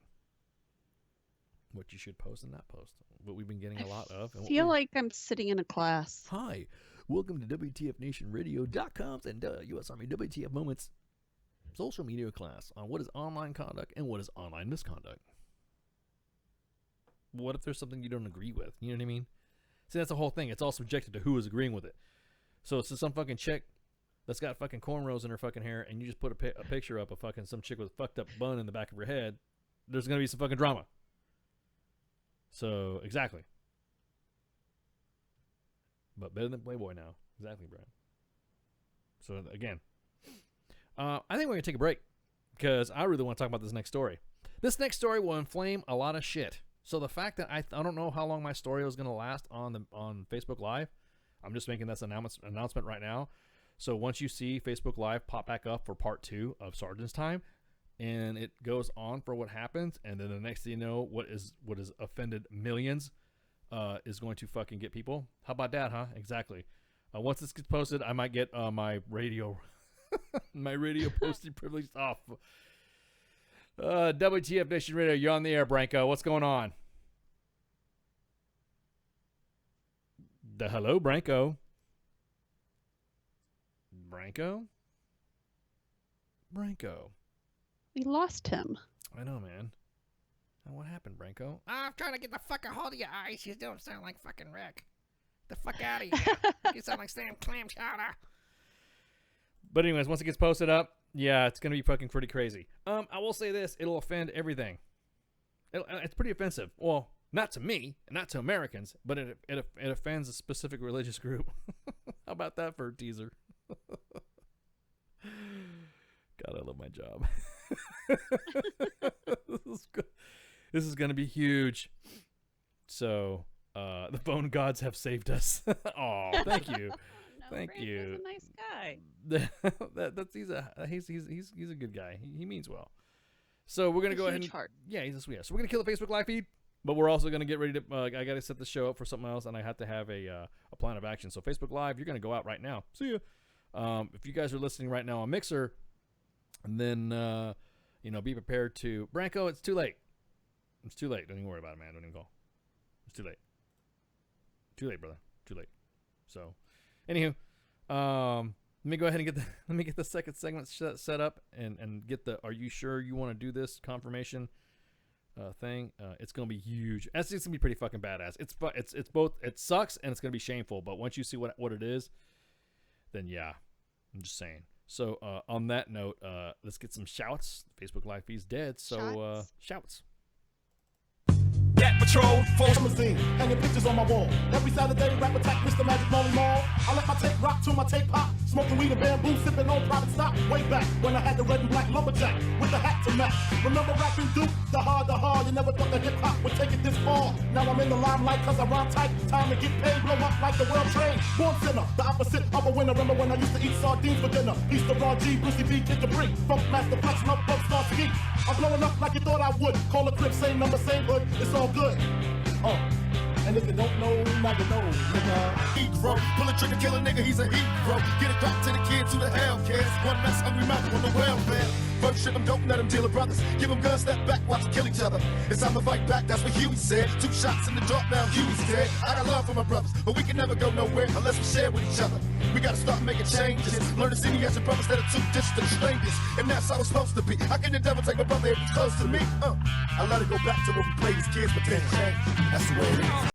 What you should post and not post. What we've been getting a lot of. I feel like I'm sitting in a class. Hi, welcome to WTFNationRadio.com's and U.S. Army WTF Moments social media class on what is online conduct and what is online misconduct. What if there's something you don't agree with? You know what I mean? See, that's the whole thing. It's all subjective to who is agreeing with it. So it's just some fucking chick that's got fucking cornrows in her fucking hair, and you just put a picture up of fucking some chick with a fucked up bun in the back of her head. There's going to be some fucking drama. So, exactly. But better than Playboy now. Exactly, Brad. So, again, I think we're going to take a break because I really want to talk about this next story. This next story will inflame a lot of shit. So, the fact that I don't know how long my story was going to last on Facebook Live, I'm just making this announcement right now. So, once you see Facebook Live pop back up for part 2 of Sergeant's Time, and it goes on for what happens, and then the next thing you know, what is offended millions is going to fucking get people. How about that, huh? Exactly. Once this gets posted, I might get my radio my radio posting privilege off. WTF Nation Radio, you're on the air, Branko. What's going on? Hello, Branko. Branko. We lost him. I know, man. What happened, Branko? I'm trying to get the fuck a hold of your eyes. You don't sound like fucking Rick. The fuck out of here. You sound like Sam Clam Chowder. But anyways, once it gets posted up, yeah, it's going to be fucking pretty crazy. I will say this. It'll offend everything. It's pretty offensive. Well, not to me, not to Americans, but it offends a specific religious group. How about that for a teaser? God, I love my job. This is going to be huge. So, the phone gods have saved us. Oh, thank you. Thank you. He's a nice guy. He's a good guy. He means well. So we're gonna go ahead and yeah, he's a sweetheart. So we're gonna kill the Facebook Live feed, but we're also gonna get ready to. I gotta set the show up for something else, and I have to have a plan of action. So Facebook Live, you're gonna go out right now. See ya. If you guys are listening right now on Mixer, and then be prepared to Branko. It's too late. It's too late. Don't even worry about it, man. Don't even call. It's too late. Too late, brother. Too late. So. Anywho, let me go ahead and get the second segment set up and get the "Are you sure you want to do this?" confirmation. thing. It's gonna be huge. It's gonna be pretty fucking badass. It's both. It sucks and it's gonna be shameful. But once you see what it is, then yeah, I'm just saying. So on that note, let's get some shouts. Facebook Live feed's dead, so shouts. Cat Patrol, full limousine, hanging pictures on my wall. Every Saturday, rap attack, Mr. Magic Molly Mall. I let my tape rock to my tape pop, smoking weed and bamboo, sipping on private stock. Way back when I had the red and black lumberjack with the hat to match. Remember rapping Duke, the hard. You never thought that hip hop would take it this far. Now I'm in the limelight 'cause I rhyme tight. Time to get paid, blow up like the world trade. Born sinner, the opposite of a winner. Remember when I used to eat sardines for dinner? East of Raw G, Brucey B, Kid Capri, Funk Master Flex, Love Bug Star Ski. I'm blowing up like you thought I would. Call a crib, same number, same hood. It's all good. And if you don't know, now you know, nigga. Hero, pull a trigger, kill a nigga, he's a hero. Get it back to the kids who the hell cares. One mess, hungry mouth on the welfare. First ship them dope, let them deal with brothers. Give them guns, step back, watch them kill each other. It's time to fight back, that's what Huey said. 2 shots in the dark, now Huey's dead. I got love for my brothers, but we can never go nowhere unless we share with each other. We gotta start making changes. Learn to see me as your brothers that are 2 distant strangers. And that's how it's supposed to be. How can the devil take my brother if he's close to me? I let it go back to when we played as kids, but then change. That's the way it is.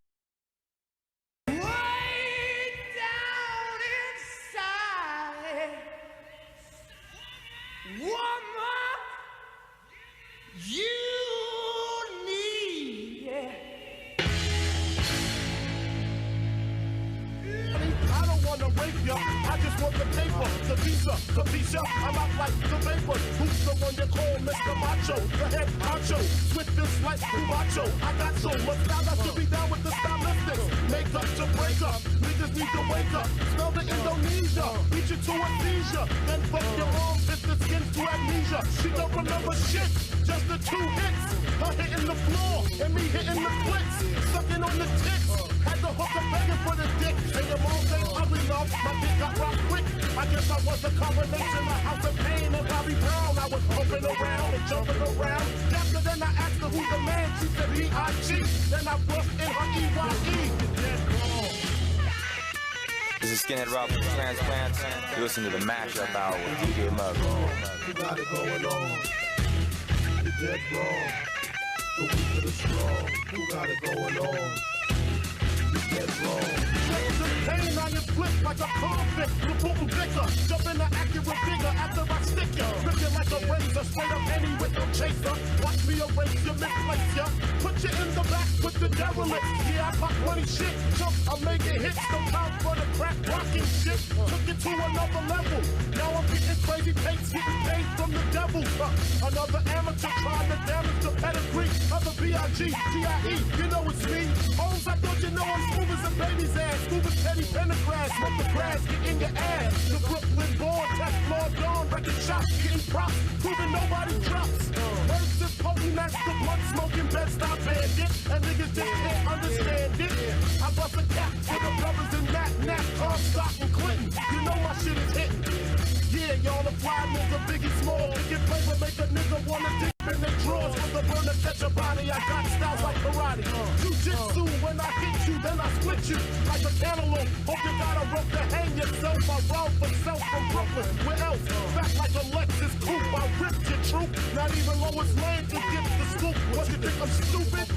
I just want the paper, the visa, the visa. I'm out like the vapor. Who's the one you call Mr. Macho? The head honcho, swiftest like Macho. I got so much style I should be down with the stylistics. Make up to break up, niggas need to wake up. Smell the Indonesia, beat you to a seizure. Then fuck your arm, fit the skin to amnesia. She don't remember shit, just the 2 hits. Her hitting the floor, and me hitting the clicks. Sucking on the tits, had to hook up begging for the dick. And your mom ain't ugly enough, my dick got rock quick. I guess I was a combination of House of Pain and Bobby Brown. I was pumping around and jumping around. After then I asked her who's the man, she said E.I.G. Then I bust in her E.Y.E. This is Skinhead Rock from Transplant. You listen to the Mashup Hour with DJ Mugg. You got it going on. You're dead wrong. The weak of the strong. Who got it going on? You're dead wrong. Pain on your flip like a convict. You're putting thicker. Jump in the accurate figure after I stick ya. Rip you like a razor. Straight up any with no chaser. Watch me erase you, misplace ya. Put you in the back with the derelict. Yeah, I pop 20 shit. Jump, I'm making hits. No time for the crack rocking shit. Took it to another level. Now I'm getting crazy paints. Getting paid from the devil. Another amateur trying to damage the pedigree of the B.I.G. G.I.E. You know it's me. Holmes, I thought you know I'm smooth as a baby's ass. Smooth as Teddy Pendergrass. Smoke the grass, get in your ass. The Brooklyn born, test floor dawn, record shots, getting props, proving nobody drops. Words is potent, that's the blunt smoking Bed-Stuy bandit, and niggas just can't understand it. I bust a cap to the brothers in Nat, Comstock and Clinton. You know my shit is hitting. Yeah, y'all the fly nigga, Biggie Small. Get flavor, make a nigga wanna dig in their drawers. For the burner, catch a body, I got styles like karate. Jiu-jitsu, when I hit you, then I split you like a cantaloupe. Hope you got a rope to hang yourself. I rob for self from Brooklyn. Where else? Back like a Lexus coupe. I ripped your troop. Not even Lois Lane can get the scoop. What you think I'm stupid?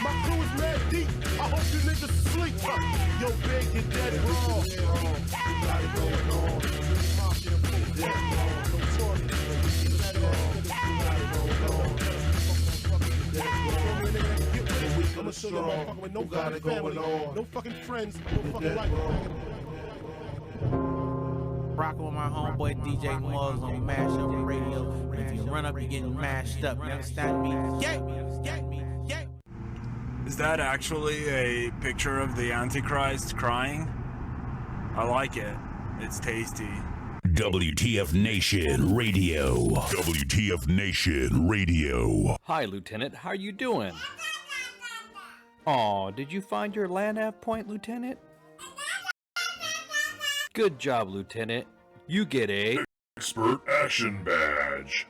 My crew is mad deep. I hope you niggas sleep. Yo, big, you're dead wrong. You got it going on. You're dead wrong. I'm a sugar motherfucker with no fucking family, no fucking friends, no fucking life. Rockin' with my homeboy DJ Muggs on Mashup Radio. If you run up, you're getting mashed up. You understand me? Yeah. Is that actually a picture of the Antichrist crying? I like it. It's tasty. WTF Nation Radio. WTF Nation Radio. Hi, Lieutenant. How are you doing? Aw, did you find your LANAV point, Lieutenant? Good job, Lieutenant. You get a Expert Action Badge.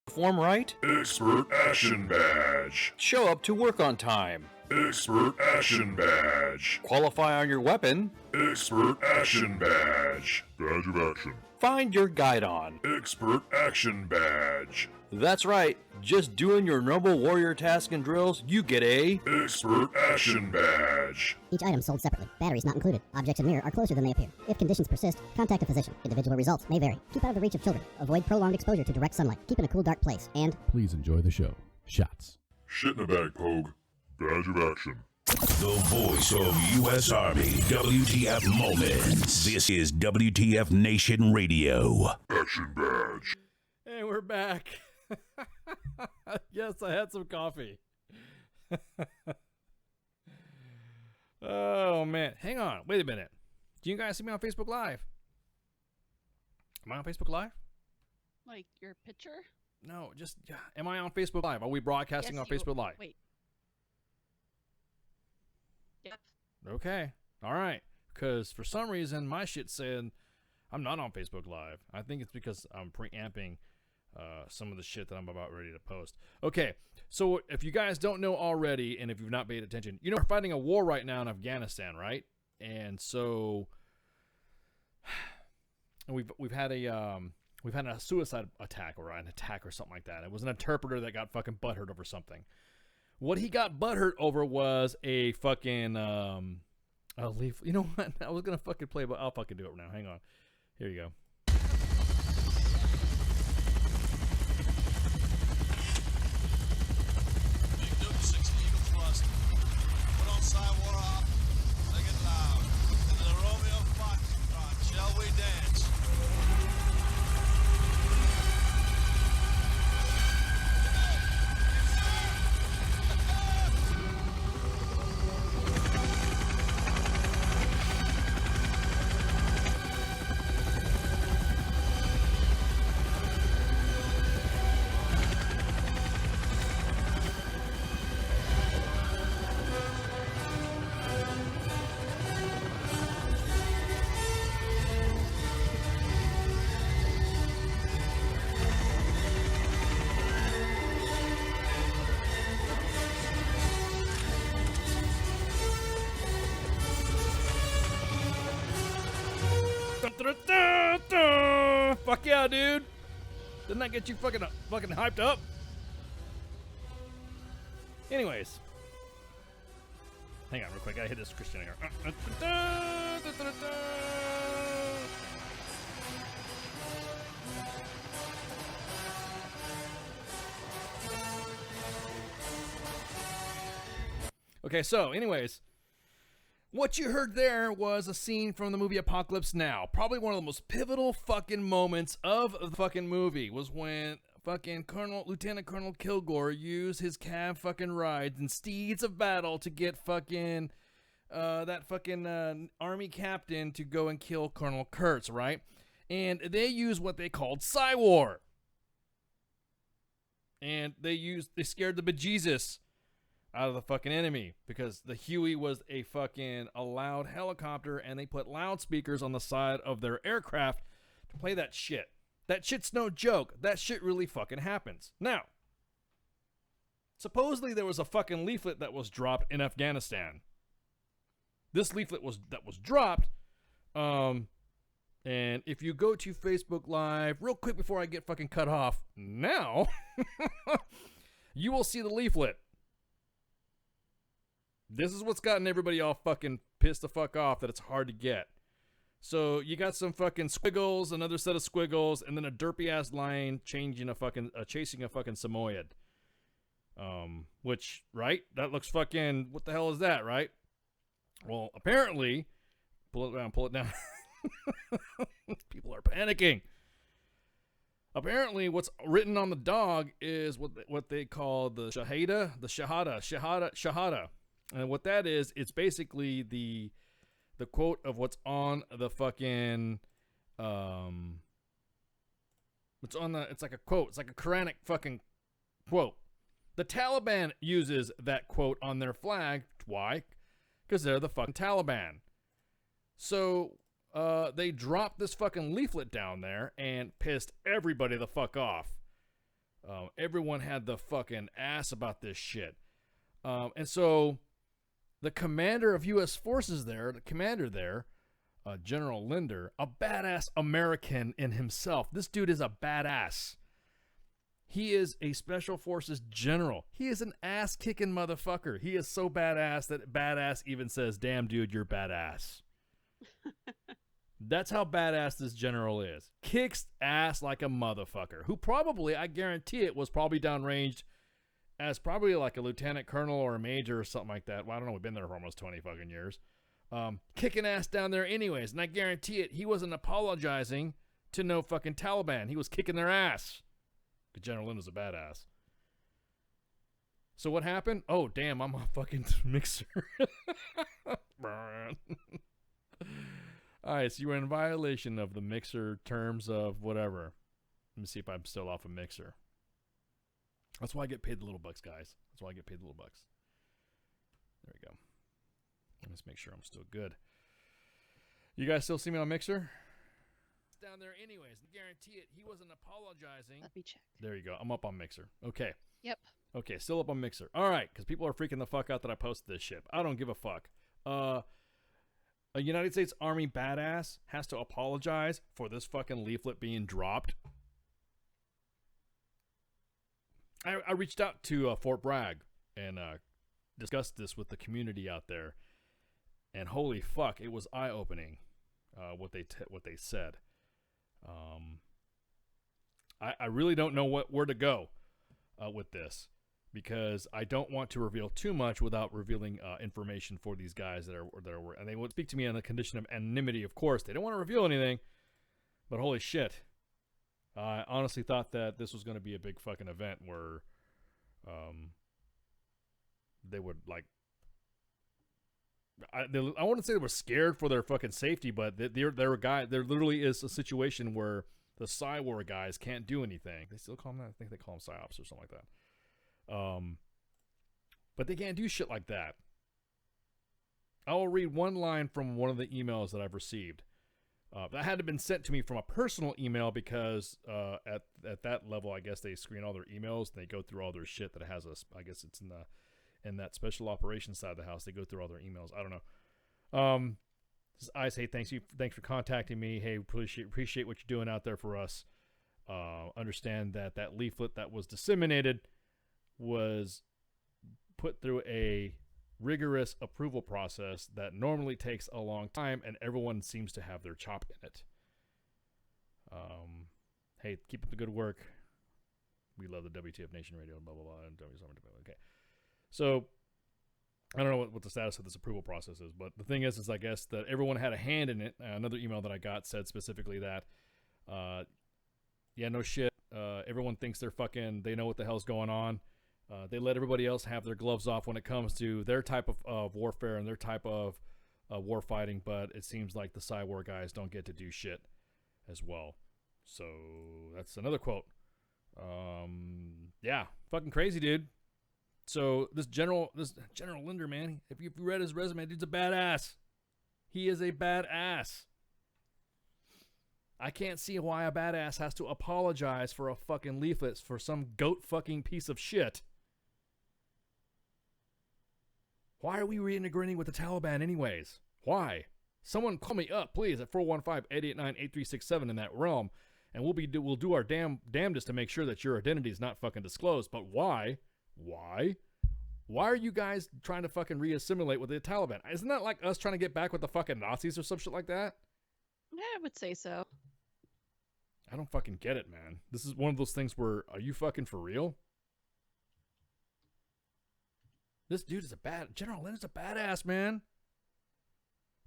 Perform right. Expert Action Badge. Show up to work on time. Expert Action Badge. Qualify on your weapon. Expert Action Badge. Badge of Action. Find your guidon. Expert Action Badge. That's right. Just doing your normal warrior task and drills, you get a Expert Action Badge. Each item sold separately. Batteries not included. Objects in mirror are closer than they appear. If conditions persist, contact a physician. Individual results may vary. Keep out of the reach of children. Avoid prolonged exposure to direct sunlight. Keep in a cool, dark place. And please enjoy the show. Shots. Shit in a bag, Pogue. Badge of action. The voice of U.S. Army. WTF Moments. This is WTF Nation Radio. Action Badge. Hey, we're back. Yes, I had some coffee. Oh, man. Hang on. Wait a minute. Do you guys see me on Facebook Live? Am I on Facebook Live? Like your picture? No, just, am I on Facebook Live? Are we broadcasting on Facebook Live? Wait. Yep. Okay. All right. Because for some reason, my shit said I'm not on Facebook Live. I think it's because I'm preamping some of the shit that I'm about ready to post. Okay, so if you guys don't know already, and if you've not paid attention, you know we're fighting a war right now in Afghanistan, right? And so we've had a suicide attack or an attack or something like that. It was an interpreter that got fucking butthurt over something. What he got butthurt over was a fucking a leaf. You know what? I was gonna fucking play, but I'll fucking do it now. Hang on. Here you go. Fuck yeah, dude. Didn't that get you fucking hyped up? Anyways. Hang on real quick. I gotta hit this Christian here. Okay, so anyways. What you heard there was a scene from the movie Apocalypse Now. Probably one of the most pivotal fucking moments of the fucking movie was when fucking Lieutenant Colonel Kilgore used his cab fucking rides and steeds of battle to get fucking that fucking army captain to go and kill Colonel Kurtz, right? And they used what they called Psy-War. And they scared the bejesus out of the fucking enemy because the Huey was a loud helicopter and they put loudspeakers on the side of their aircraft to play that shit. That shit's no joke. That shit really fucking happens. Now, supposedly there was a fucking leaflet that was dropped in Afghanistan. This leaflet that was dropped, and if you go to Facebook Live, real quick before I get fucking cut off now, you will see the leaflet. This is what's gotten everybody all fucking pissed the fuck off that it's hard to get. So you got some fucking squiggles, another set of squiggles, and then a derpy ass line chasing a fucking Samoyed. Which, right? That looks fucking, what the hell is that, right? Well, apparently, pull it down. People are panicking. Apparently, what's written on the dog is what they call the shahada. And what that is, it's basically the quote of what's on the fucking it's like a quote. It's like a Quranic fucking quote. The Taliban uses that quote on their flag. Why? Because they're the fucking Taliban. So they dropped this fucking leaflet down there and pissed everybody the fuck off. Everyone had the fucking ass about this shit. And so the commander of U.S. forces there, the commander there, General Linder, a badass American in himself. This dude is a badass. He is a special forces general. He is an ass-kicking motherfucker. He is so badass that badass even says, damn, dude, you're badass. That's how badass this general is. Kicks ass like a motherfucker. Who probably, I guarantee it, was probably downranged as probably like a lieutenant colonel or a major or something like that. Well, I don't know. We've been there for almost 20 fucking years. Kicking ass down there anyways. And I guarantee it, he wasn't apologizing to no fucking Taliban. He was kicking their ass. General Lynn is a badass. So what happened? Oh, damn, I'm a fucking mixer. All right, so you were in violation of the mixer terms of whatever. Let me see if I'm still off a mixer. That's why I get paid the little bucks, guys. That's why I get paid the little bucks. There we go. Let's make sure I'm still good. You guys still see me on mixer? Down there anyways. Guarantee it. He wasn't apologizing. Let me check. There you go. I'm up on mixer. Okay. Yep. Okay, still up on mixer. All right, because people are freaking the fuck out that I posted this shit. I don't give a fuck. A United States Army badass has to apologize for this fucking leaflet being dropped. I reached out to Fort Bragg and discussed this with the community out there, and holy fuck, it was eye-opening what they said. I really don't know where to go with this, because I don't want to reveal too much without revealing information for these guys that are and they would speak to me on the condition of anonymity. Of course, they don't want to reveal anything, but holy shit, I honestly thought that this was going to be a big fucking event where they would like. I wouldn't say they were scared for their fucking safety, but there literally is a situation where the Psywar guys can't do anything. They still call them that? I think they call them PsyOps or something like that. But they can't do shit like that. I will read one line from one of the emails that I've received. That had been sent to me from a personal email because at that level, I guess they screen all their emails and they go through all their shit that has us. I guess it's in that special operations side of the house. They go through all their emails. I don't know. I say thanks for contacting me. Hey, appreciate what you're doing out there for us. Understand that leaflet that was disseminated was put through a rigorous approval process that normally takes a long time, and everyone seems to have their chop in it. Hey, keep up the good work. We love the WTF Nation Radio, blah, blah, blah. Okay. So, I don't know what the status of this approval process is, but the thing is I guess that everyone had a hand in it. Another email that I got said specifically that, yeah, no shit. Everyone thinks they know what the hell's going on. They let everybody else have their gloves off when it comes to their type of warfare and their type of war fighting, but it seems like the Psywar guys don't get to do shit as well. So that's another quote. Yeah, fucking crazy, dude. So this General Linder, man, if you read his resume, dude's a badass. He is a badass. I can't see why a badass has to apologize for a fucking leaflet for some goat fucking piece of shit. Why are we reintegrating with the Taliban anyways? Why? Someone call me up, please, at 415-889-8367 in that realm, and we'll do our damnedest to make sure that your identity is not fucking disclosed. But why? Why are you guys trying to fucking reassimilate with the Taliban? Isn't that like us trying to get back with the fucking Nazis or some shit like that? Yeah, I would say so. I don't fucking get it, man. This is one of those things where, are you fucking for real? This dude is General Lynn is a badass, man.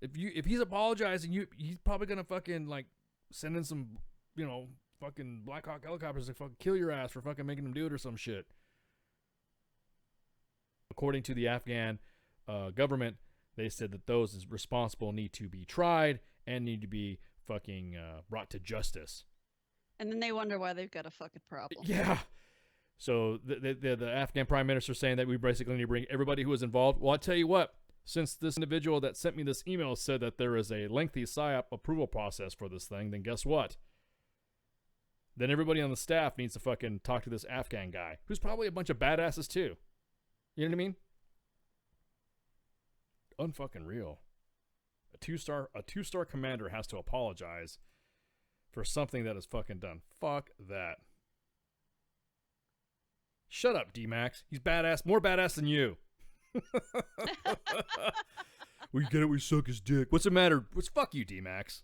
If he's apologizing, he's probably gonna fucking like send in some, fucking Black Hawk helicopters to fucking kill your ass for fucking making him do it or some shit. According to the Afghan government, they said that those responsible need to be tried and need to be fucking brought to justice. And then they wonder why they've got a fucking problem. Yeah. So the Afghan prime minister saying that we basically need to bring everybody who is involved. Well, I'll tell you what, since this individual that sent me this email said that there is a lengthy PSYOP approval process for this thing, then guess what? Then everybody on the staff needs to fucking talk to this Afghan guy, who's probably a bunch of badasses too. You know what I mean? Unfucking real. A two-star commander has to apologize for something that is fucking done. Fuck that. Shut up, D-Max. He's badass, more badass than you. We get it, we suck his dick. What's the matter? Fuck you, D-Max.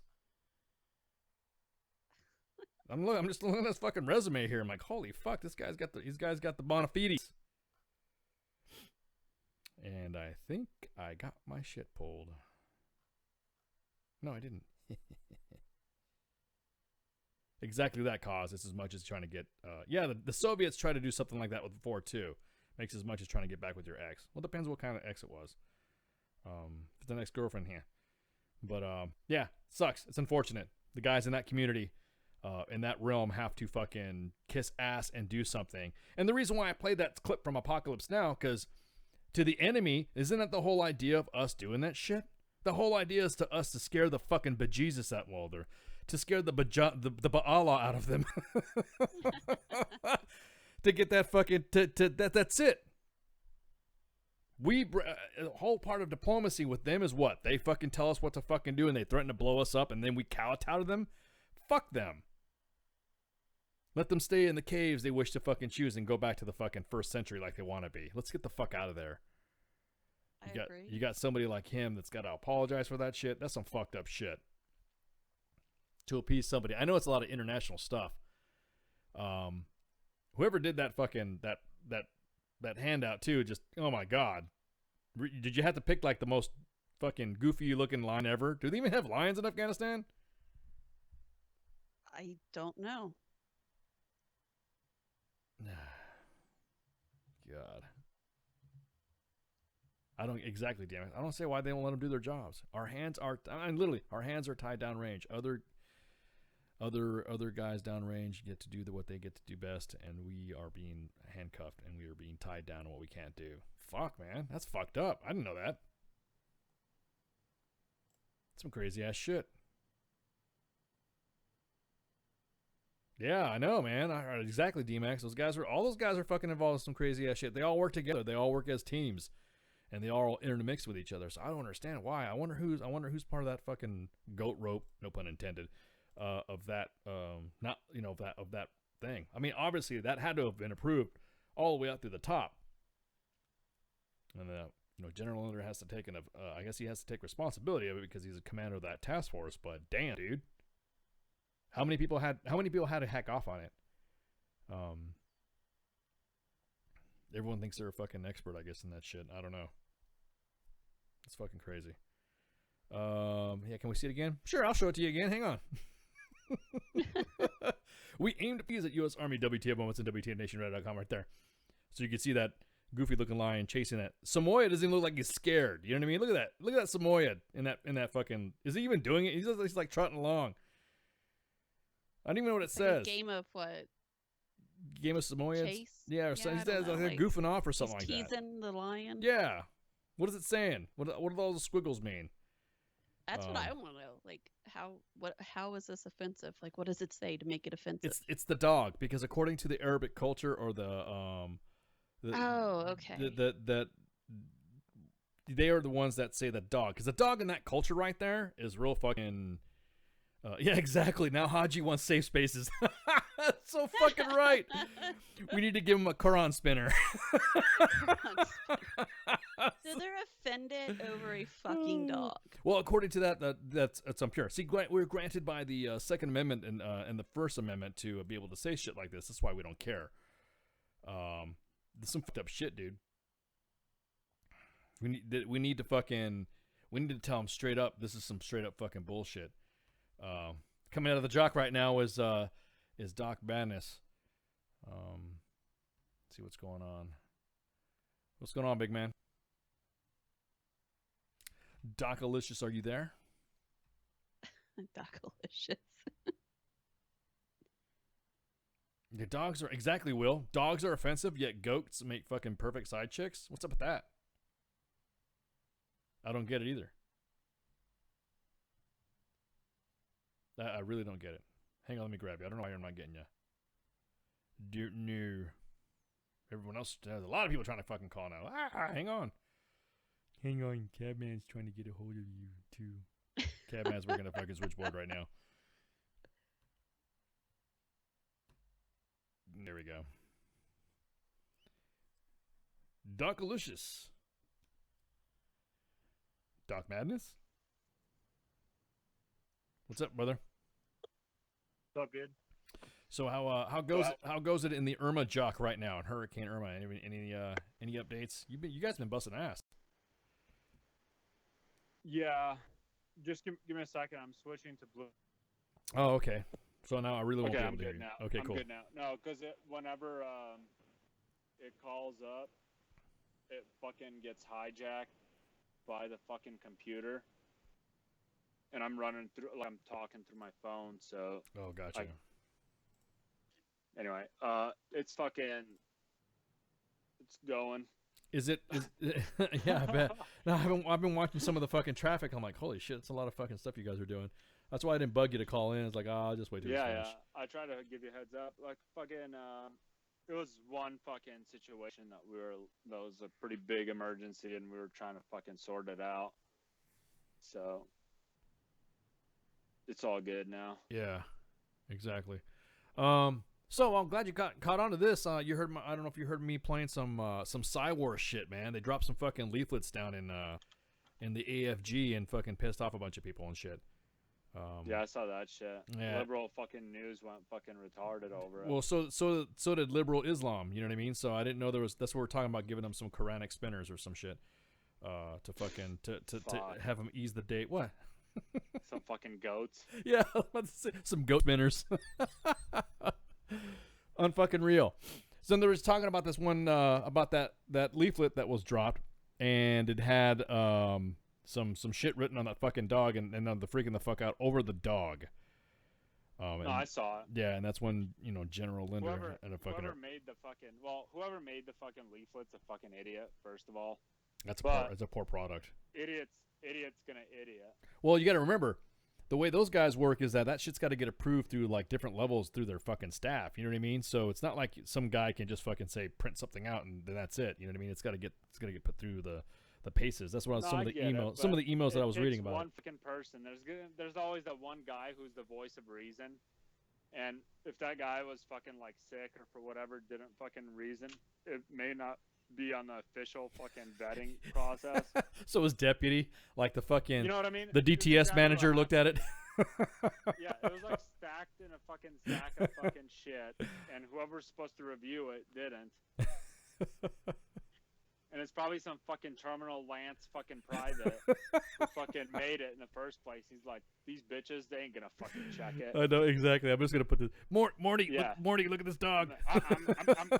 I'm just looking at his fucking resume here. I'm like, holy fuck, these guy's got the bona fides. And I think I got my shit pulled. No, I didn't. Exactly that cause. It's as much as trying to get. The Soviets try to do something like that with 4 too. Makes as much as trying to get back with your ex. Well, it depends what kind of ex it was. If it's an ex-girlfriend here. But yeah, sucks. It's unfortunate. The guys in that community, in that realm, have to fucking kiss ass and do something. And the reason why I played that clip from Apocalypse Now, because to the enemy, isn't that the whole idea of us doing that shit? The whole idea is to us to scare the fucking bejesus out of them, to scare the Ba'ala out of them, to get that fucking that's it. The whole part of diplomacy with them is what? They fucking tell us what to fucking do and they threaten to blow us up and then we kowtow to them? Fuck them. Let them stay in the caves they wish to fucking choose and go back to the fucking 1st century like they want to be. Let's get the fuck out of there. You got somebody like him that's got to apologize for that shit. That's some fucked up shit. To appease somebody. I know it's a lot of international stuff. Whoever did that fucking that handout too, just oh my god. Did you have to pick like the most fucking goofy looking lion ever? Do they even have lions in Afghanistan? I don't know. God. I don't exactly, damn it. I don't say why they don't let them do their jobs. Our hands are tied down range. Other guys downrange get to do what they get to do best, and we are being handcuffed and we are being tied down to what we can't do. Fuck, man, that's fucked up. I didn't know that. Some crazy ass shit. Yeah, I know, man. Exactly, D-Max. All those guys are fucking involved in some crazy ass shit. They all work together. They all work as teams, and they all intermix with each other. So I don't understand why. I wonder who's part of that fucking goat rope, no pun intended, of that of that thing. I mean, obviously that had to have been approved all the way up through the top, and General Linder has to take I guess he has to take responsibility of it because he's a commander of that task force. But damn, dude. How many people had to hack off on it? Everyone thinks they're a fucking expert, I guess, in that shit. I don't know. It's fucking crazy. Yeah, can we see it again? Sure, I'll show it to you again. Hang on. We aim to use at U.S. Army WTF moments and WTFNationRed.com right there. So you can see that goofy looking lion chasing it. Samoyed doesn't even look like he's scared. You know what I mean? Look at that. Look at that Samoyed in that fucking. Is he even doing it? He's like trotting along. I don't even know what it says. A game of what? Game of Samoyeds? Chase? Yeah, or something. He's like goofing off or something like that. Teasing the lion? Yeah. What is it saying? What do all those squiggles mean? That's what I want to know. Like, how is this offensive? Like, what does it say to make it offensive? It's the dog, because according to the Arabic culture or okay. That they are the ones that say the dog, because the dog in that culture right there is real fucking. Yeah, exactly. Now Haji wants safe spaces. That's so fucking right. We need to give him a Quran spinner. So they're offended over a fucking dog. Well, according to that's impure. See, we're granted by the Second Amendment and the First Amendment to be able to say shit like this. That's why we don't care. There's some fucked up shit, dude. We need to tell them straight up. This is some straight up fucking bullshit. Coming out of the jock right now is Doc Badness. See what's going on. What's going on, big man? Doc-alicious, are you there? Doc-alicious. The dogs are exactly, Will. Dogs are offensive, yet goats make fucking perfect side chicks. What's up with that? I don't get it either. I really don't get it. Hang on, let me grab you. I don't know why I'm not getting you. No. Everyone else, there's a lot of people trying to fucking call now. Hang on. Hang on, Cabman's trying to get a hold of you, too. Cabman's working the fucking switchboard right now. There we go. Doc Lucius. Doc Madness? What's up, brother? What's up, dude? So how goes it in the Irma jock right now, in Hurricane Irma? Any updates? You guys been busting ass. Yeah, just give me a second. I'm switching to blue. Oh, okay. So now I really won't be able I'm to hear good you. now. Okay, I'm cool. good now. No, because whenever it calls up, it fucking gets hijacked by the fucking computer, and I'm running through, like, I'm talking through my phone, so. Oh, gotcha. Anyway, it's fucking, it's going. Is yeah, I bet. No, I've been watching some of the fucking traffic. I'm like, holy shit, it's a lot of fucking stuff you guys are doing. That's why I didn't bug you to call in. It's like, I'll just wait till it's finished. Yeah. I try to give you a heads up. Like, fucking, it was one fucking situation that was a pretty big emergency, and we were trying to fucking sort it out. So, it's all good now. Yeah, exactly. So I'm glad you caught on to this. You heard I don't know if you heard me playing some Psywar shit, man. They dropped some fucking leaflets down in the AFG and fucking pissed off a bunch of people and shit. Yeah, I saw that shit. Yeah. Liberal fucking news went fucking retarded over it. Well, so did liberal Islam. You know what I mean? So I didn't know there was. That's what we're talking about, giving them some Quranic spinners or some shit, to fucking to have them ease the date. What? Some fucking goats. Yeah, I was about to say, some goat spinners. Unfucking real. So there was talking about this one about that leaflet that was dropped, and it had some shit written on that fucking dog, and on the freaking the fuck out over the dog. No, I saw it. Yeah, and that's when General Linder whoever made the fucking leaflet's a fucking idiot. First of all, it's a poor product. Idiot's gonna idiot. Well, you got to remember, the way those guys work is that shit's got to get approved through like different levels through their fucking staff. You know what I mean? So it's not like some guy can just fucking say print something out and then that's it. You know what I mean? It's got to get put through the paces. That's what some of the emails that I was reading about. One fucking person. There's always that one guy who's the voice of reason, and if that guy was fucking like sick or for whatever didn't fucking reason, it may not be on the official fucking vetting process. So his deputy, like the fucking, you know what I mean? The DTS manager looked at it. Yeah, it was like stacked in a fucking stack of fucking shit, and whoever's supposed to review it didn't. And it's probably some fucking Terminal Lance fucking private who fucking made it in the first place. He's like, these bitches, they ain't gonna fucking check it. I know exactly. I'm just gonna put this. Morty, Yeah. Morty, look at this dog. I'm gonna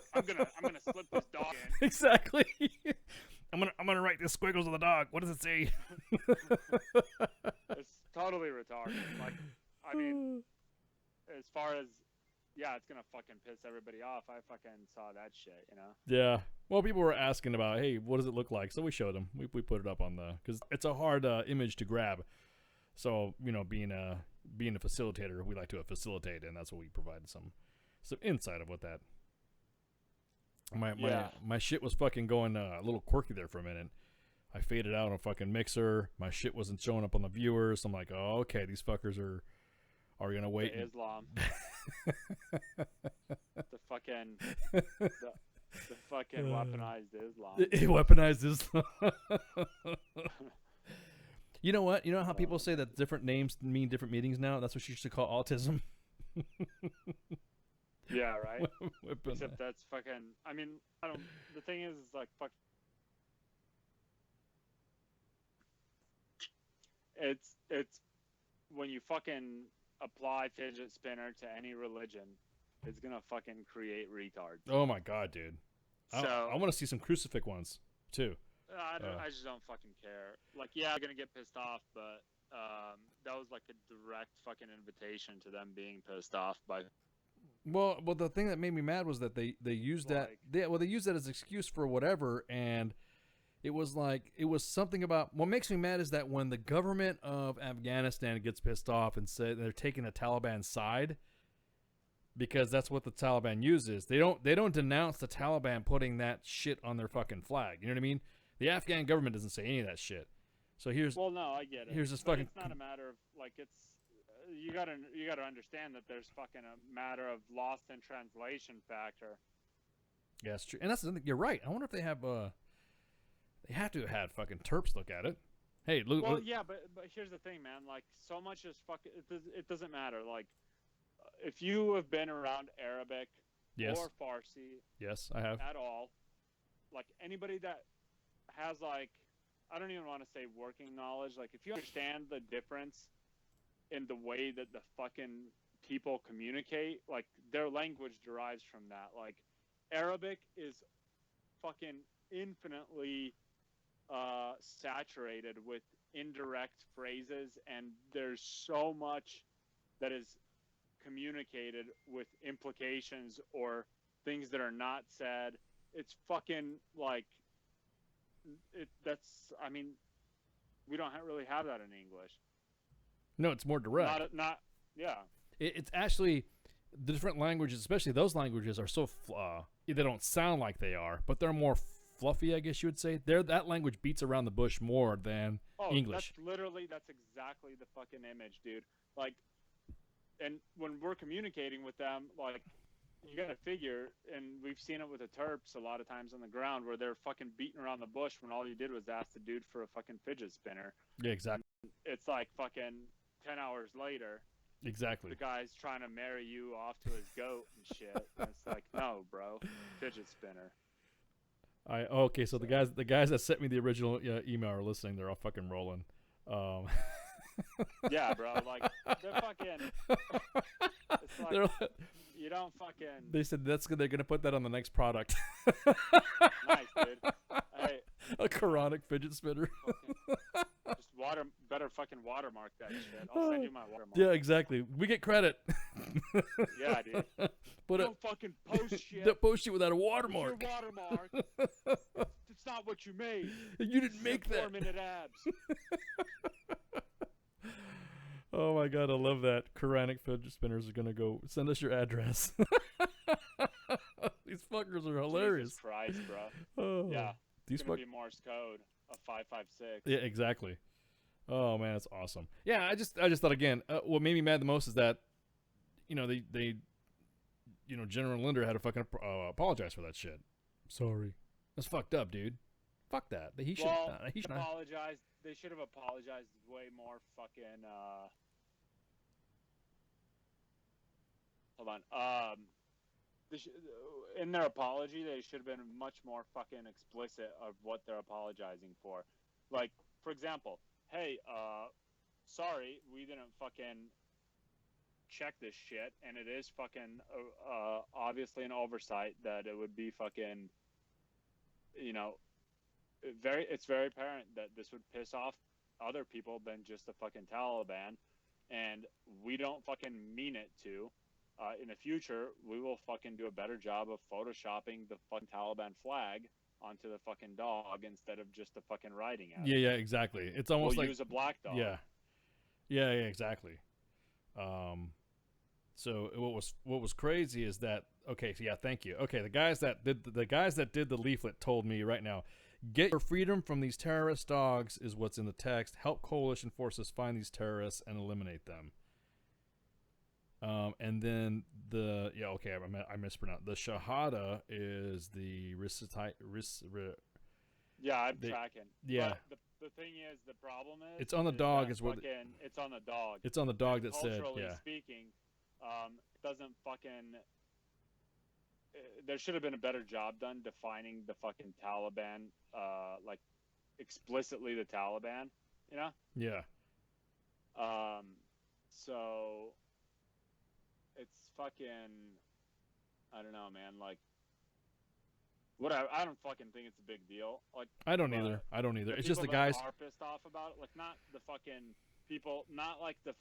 slip this dog in. Exactly. I'm gonna write the squiggles on the dog. What does it say? It's totally retarded. Like, I mean, as far as, yeah, it's gonna fucking piss everybody off. I fucking saw that shit, you know? Yeah. Well, people were asking about, hey, what does it look like? So we showed them. We put it up on because it's a hard image to grab. So, being a facilitator, we like to facilitate, and that's what we provide some insight of what that. My shit was fucking going a little quirky there for a minute. I faded out on a fucking mixer. My shit wasn't showing up on the viewers. I'm like, oh, okay, these fuckers are gonna wait. Islam. the fucking weaponized Islam. Weaponized Islam. You know what? You know how people say that different names mean different meanings now? That's what you should call autism. Yeah, right. Except that's fucking. I mean, the thing is like fuck. It's when you fucking apply fidget spinner to any religion, it's gonna fucking create retards. Oh my god, dude! So I want to see some crucifix ones too. I just don't fucking care. Like, yeah, I'm gonna get pissed off, but that was like a direct fucking invitation to them being pissed off by. Well, the thing that made me mad was that they used that. They used that as excuse for whatever, and it was something about. What makes me mad is that when the government of Afghanistan gets pissed off and say they're taking the Taliban side, because that's what the Taliban uses. They don't denounce the Taliban putting that shit on their fucking flag. You know what I mean? The Afghan government doesn't say any of that shit. So Well, no, I get it. Here's this but fucking. It's not a matter of like it's. You gotta understand that there's fucking a matter of lost in translation factor. Yeah, that's true. And that's you're right. I wonder if they have they have to have had fucking Terps look at it. Hey, look. Well, yeah, but here's the thing, man. Like, so much is fucking. It doesn't matter. Like, if you have been around Arabic Yes. or Farsi, Yes, I have. at all, like anybody that has like, I don't even want to say working knowledge. Like, if you understand the difference in the way that the fucking people communicate, like their language derives from that. Like, Arabic is fucking infinitely saturated with indirect phrases, and there's so much that is communicated with implications or things that are not said. It's fucking like I mean, we don't really have that in English. No, it's more direct. Not yeah. It's actually the different languages, especially those languages, are so they don't sound like they are, but they're more fluffy, I guess you would say. That language beats around the bush more than English. That's exactly the fucking image, dude. Like, and when we're communicating with them, like, you gotta figure, and we've seen it with the Terps a lot of times on the ground, where they're fucking beating around the bush when all you did was ask the dude for a fucking fidget spinner. Yeah, exactly. It's like fucking 10 hours later. Exactly. The guy's trying to marry you off to his goat and shit. And it's like, no, bro, fidget spinner. Okay, so the guys that sent me the original email are listening. They're all fucking rolling. Yeah, bro. Like, they're fucking. It's like, you don't fucking. They said they're gonna put that on the next product. Nice, dude. Hey, a Quranic fidget spinner. Just better fucking watermark that shit. I'll send you my watermark. Yeah, exactly. We get credit. Yeah, dude. Don't fucking post shit. Don't post shit without a watermark. Your watermark. It's not what you made. You didn't make that. 4-minute abs. Oh my god, I love that. Quranic fidget spinners are gonna go send us your address. These fuckers are hilarious. Jesus Christ, bro. Oh, yeah. These it's gonna be Morse code of 556. Yeah, exactly. Oh man, that's awesome. Yeah, I just thought again. What made me mad the most is that, they General Linder had to fucking apologize for that shit. Sorry, that's fucked up, dude. Fuck that. He should. He should apologize. They should have apologized way more. Fucking. Hold on. In their apology, they should have been much more fucking explicit of what they're apologizing for. Like, for example, hey, sorry, we didn't fucking check this shit, and it is fucking obviously an oversight that it would be fucking, it's very apparent that this would piss off other people than just the fucking Taliban, and we don't fucking mean it to. In the future, we will fucking do a better job of photoshopping the fucking Taliban flag onto the fucking dog instead of just the fucking writing out. Yeah, exactly. It's almost we'll like use a black dog. Yeah, exactly. So what was crazy is that thank you. Okay, the guys that did the leaflet told me right now, get your freedom from these terrorist dogs is what's in the text. Help coalition forces find these terrorists and eliminate them. And then I mispronounced. The Shahada is the Yeah, I'm tracking. Yeah. But the thing is, the problem is it's on the dog. It's on the dog. It's on the dog that said, culturally speaking, doesn't fucking. There should have been a better job done defining the fucking Taliban, like explicitly the Taliban, Yeah. So it's fucking, I don't know, man. Like, whatever. I don't fucking think it's a big deal. Like, I don't either. It's just the guys are pissed off about it. Like, not the fucking people, not like the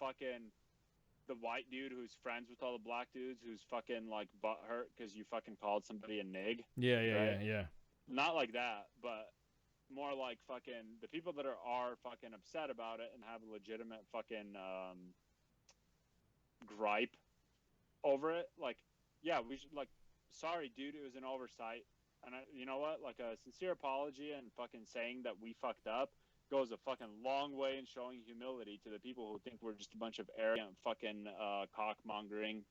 white dude who's friends with all the black dudes who's fucking like butthurt because you fucking called somebody a nig. Yeah. Not like that, but more like fucking the people that are fucking upset about it and have a legitimate fucking gripe over it. Like, yeah, we should, like, sorry, dude, it was an oversight. And you know what? Like, a sincere apology and fucking saying that we fucked up goes a fucking long way in showing humility to the people who think we're just a bunch of arrogant fucking cockmongering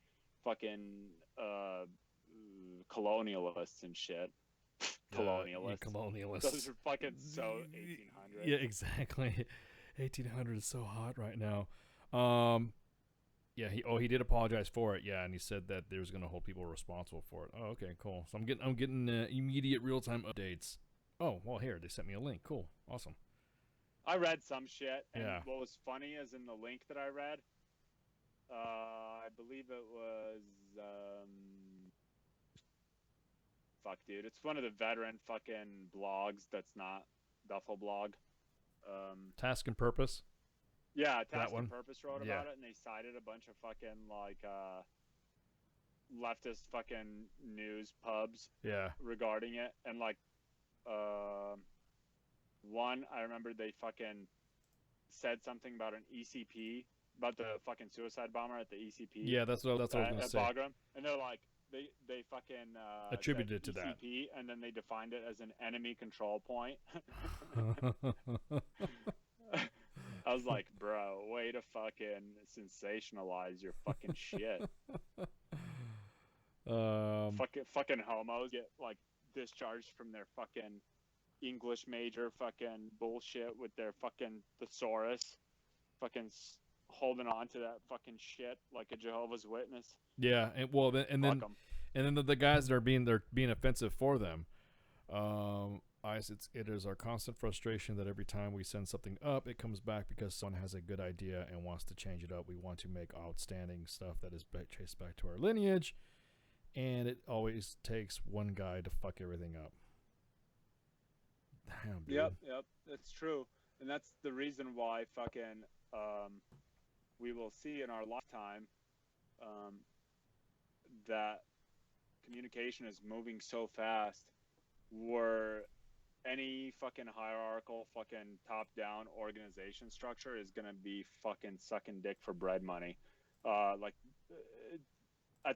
fucking colonialists and shit. Colonialists. Yeah, colonialists. Those are fucking so 1800. Yeah, exactly. 1800 is so hot right now. Yeah, he did apologize for it. Yeah, and he said that they was going to hold people responsible for it. Oh, okay, cool. So I'm getting immediate real-time updates. Oh, well, here they sent me a link. Cool, awesome. I read some shit, and Yeah. what was funny is in the link that I read, I believe it was fuck, dude, it's one of the veteran fucking blogs that's not Duffel blog. Task and Purpose. Yeah, That Task one? and Purpose wrote Yeah. about it, and they cited a bunch of fucking like leftist fucking news pubs Yeah. regarding it, and like one I remember they fucking said something about an ECP, about the fucking suicide bomber at the ECP. Yeah, that's what I was gonna at say. Bagram, and they're like they fucking Attributed said it to that. ECP, and then they defined it as an enemy control point. I was like, bro, way to fucking sensationalize your fucking shit. Fucking homos get like discharged from their fucking English major fucking bullshit with their fucking thesaurus, fucking holding on to that fucking shit like a Jehovah's Witness. Yeah, and well, then Fuck 'em. the guys that are being offensive for them. It is our constant frustration that every time we send something up, it comes back because someone has a good idea and wants to change it up. We want to make outstanding stuff that is traced back to our lineage, and it always takes one guy to fuck everything up. Damn, dude. Yep, that's true, and that's the reason why fucking we will see in our lifetime that communication is moving so fast, where any fucking hierarchical fucking top-down organization structure is gonna be fucking sucking dick for bread money. At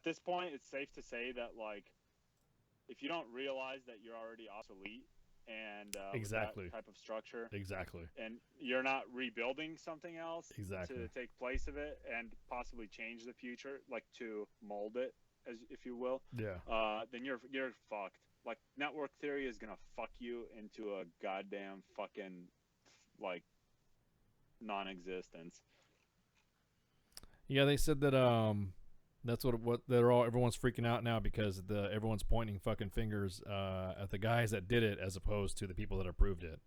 this point, it's safe to say that like, if you don't realize that you're already obsolete and Exactly. with that type of structure, Exactly. and you're not rebuilding something else Exactly. to take place of it and possibly change the future, like to mold it, as if you will, Yeah. then you're fucked. Like, network theory is gonna fuck you into a goddamn fucking like non-existence. Yeah, they said that that's what everyone's freaking out now because everyone's pointing fucking fingers at the guys that did it as opposed to the people that approved it.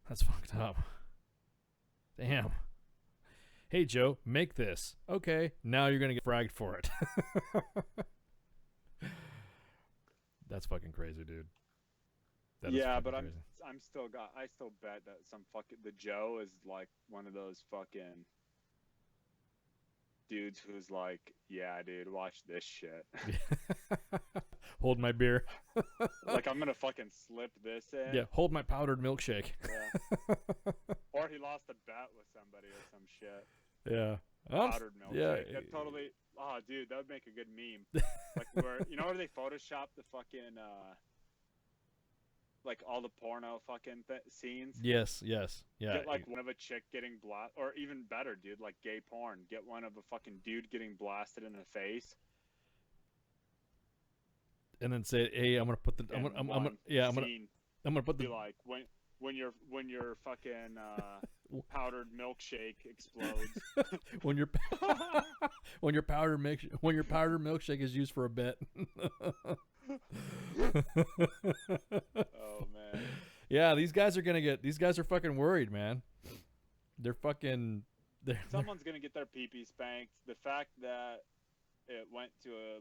That's fucked up. Damn. Hey Joe, make this. Okay, now you're gonna get fragged for it. That's fucking crazy, dude. That is Yeah, fucking but crazy. I still bet that the Joe is like one of those fucking dudes who's like, yeah, dude, watch this shit. Hold my beer. Like, I'm gonna fucking slip this in. Yeah, hold my powdered milkshake. Yeah. Or he lost a bet with somebody or some shit. Yeah. Powdered milkshake. Yeah. That totally. Oh, dude, that would make a good meme. Like, where where they Photoshop the fucking like all the porno fucking scenes. Yes. Yeah. Get like one of a chick getting blasted, or even better, dude, like gay porn. Get one of a fucking dude getting blasted in the face. And then say, "Hey, I'm gonna put the I'm gonna put the be like when your fucking powdered milkshake explodes. when your powdered milkshake is used for a bet." Oh man. Yeah, these guys are fucking worried, man. Someone's gonna get their pee-pee spanked. The fact that it went to a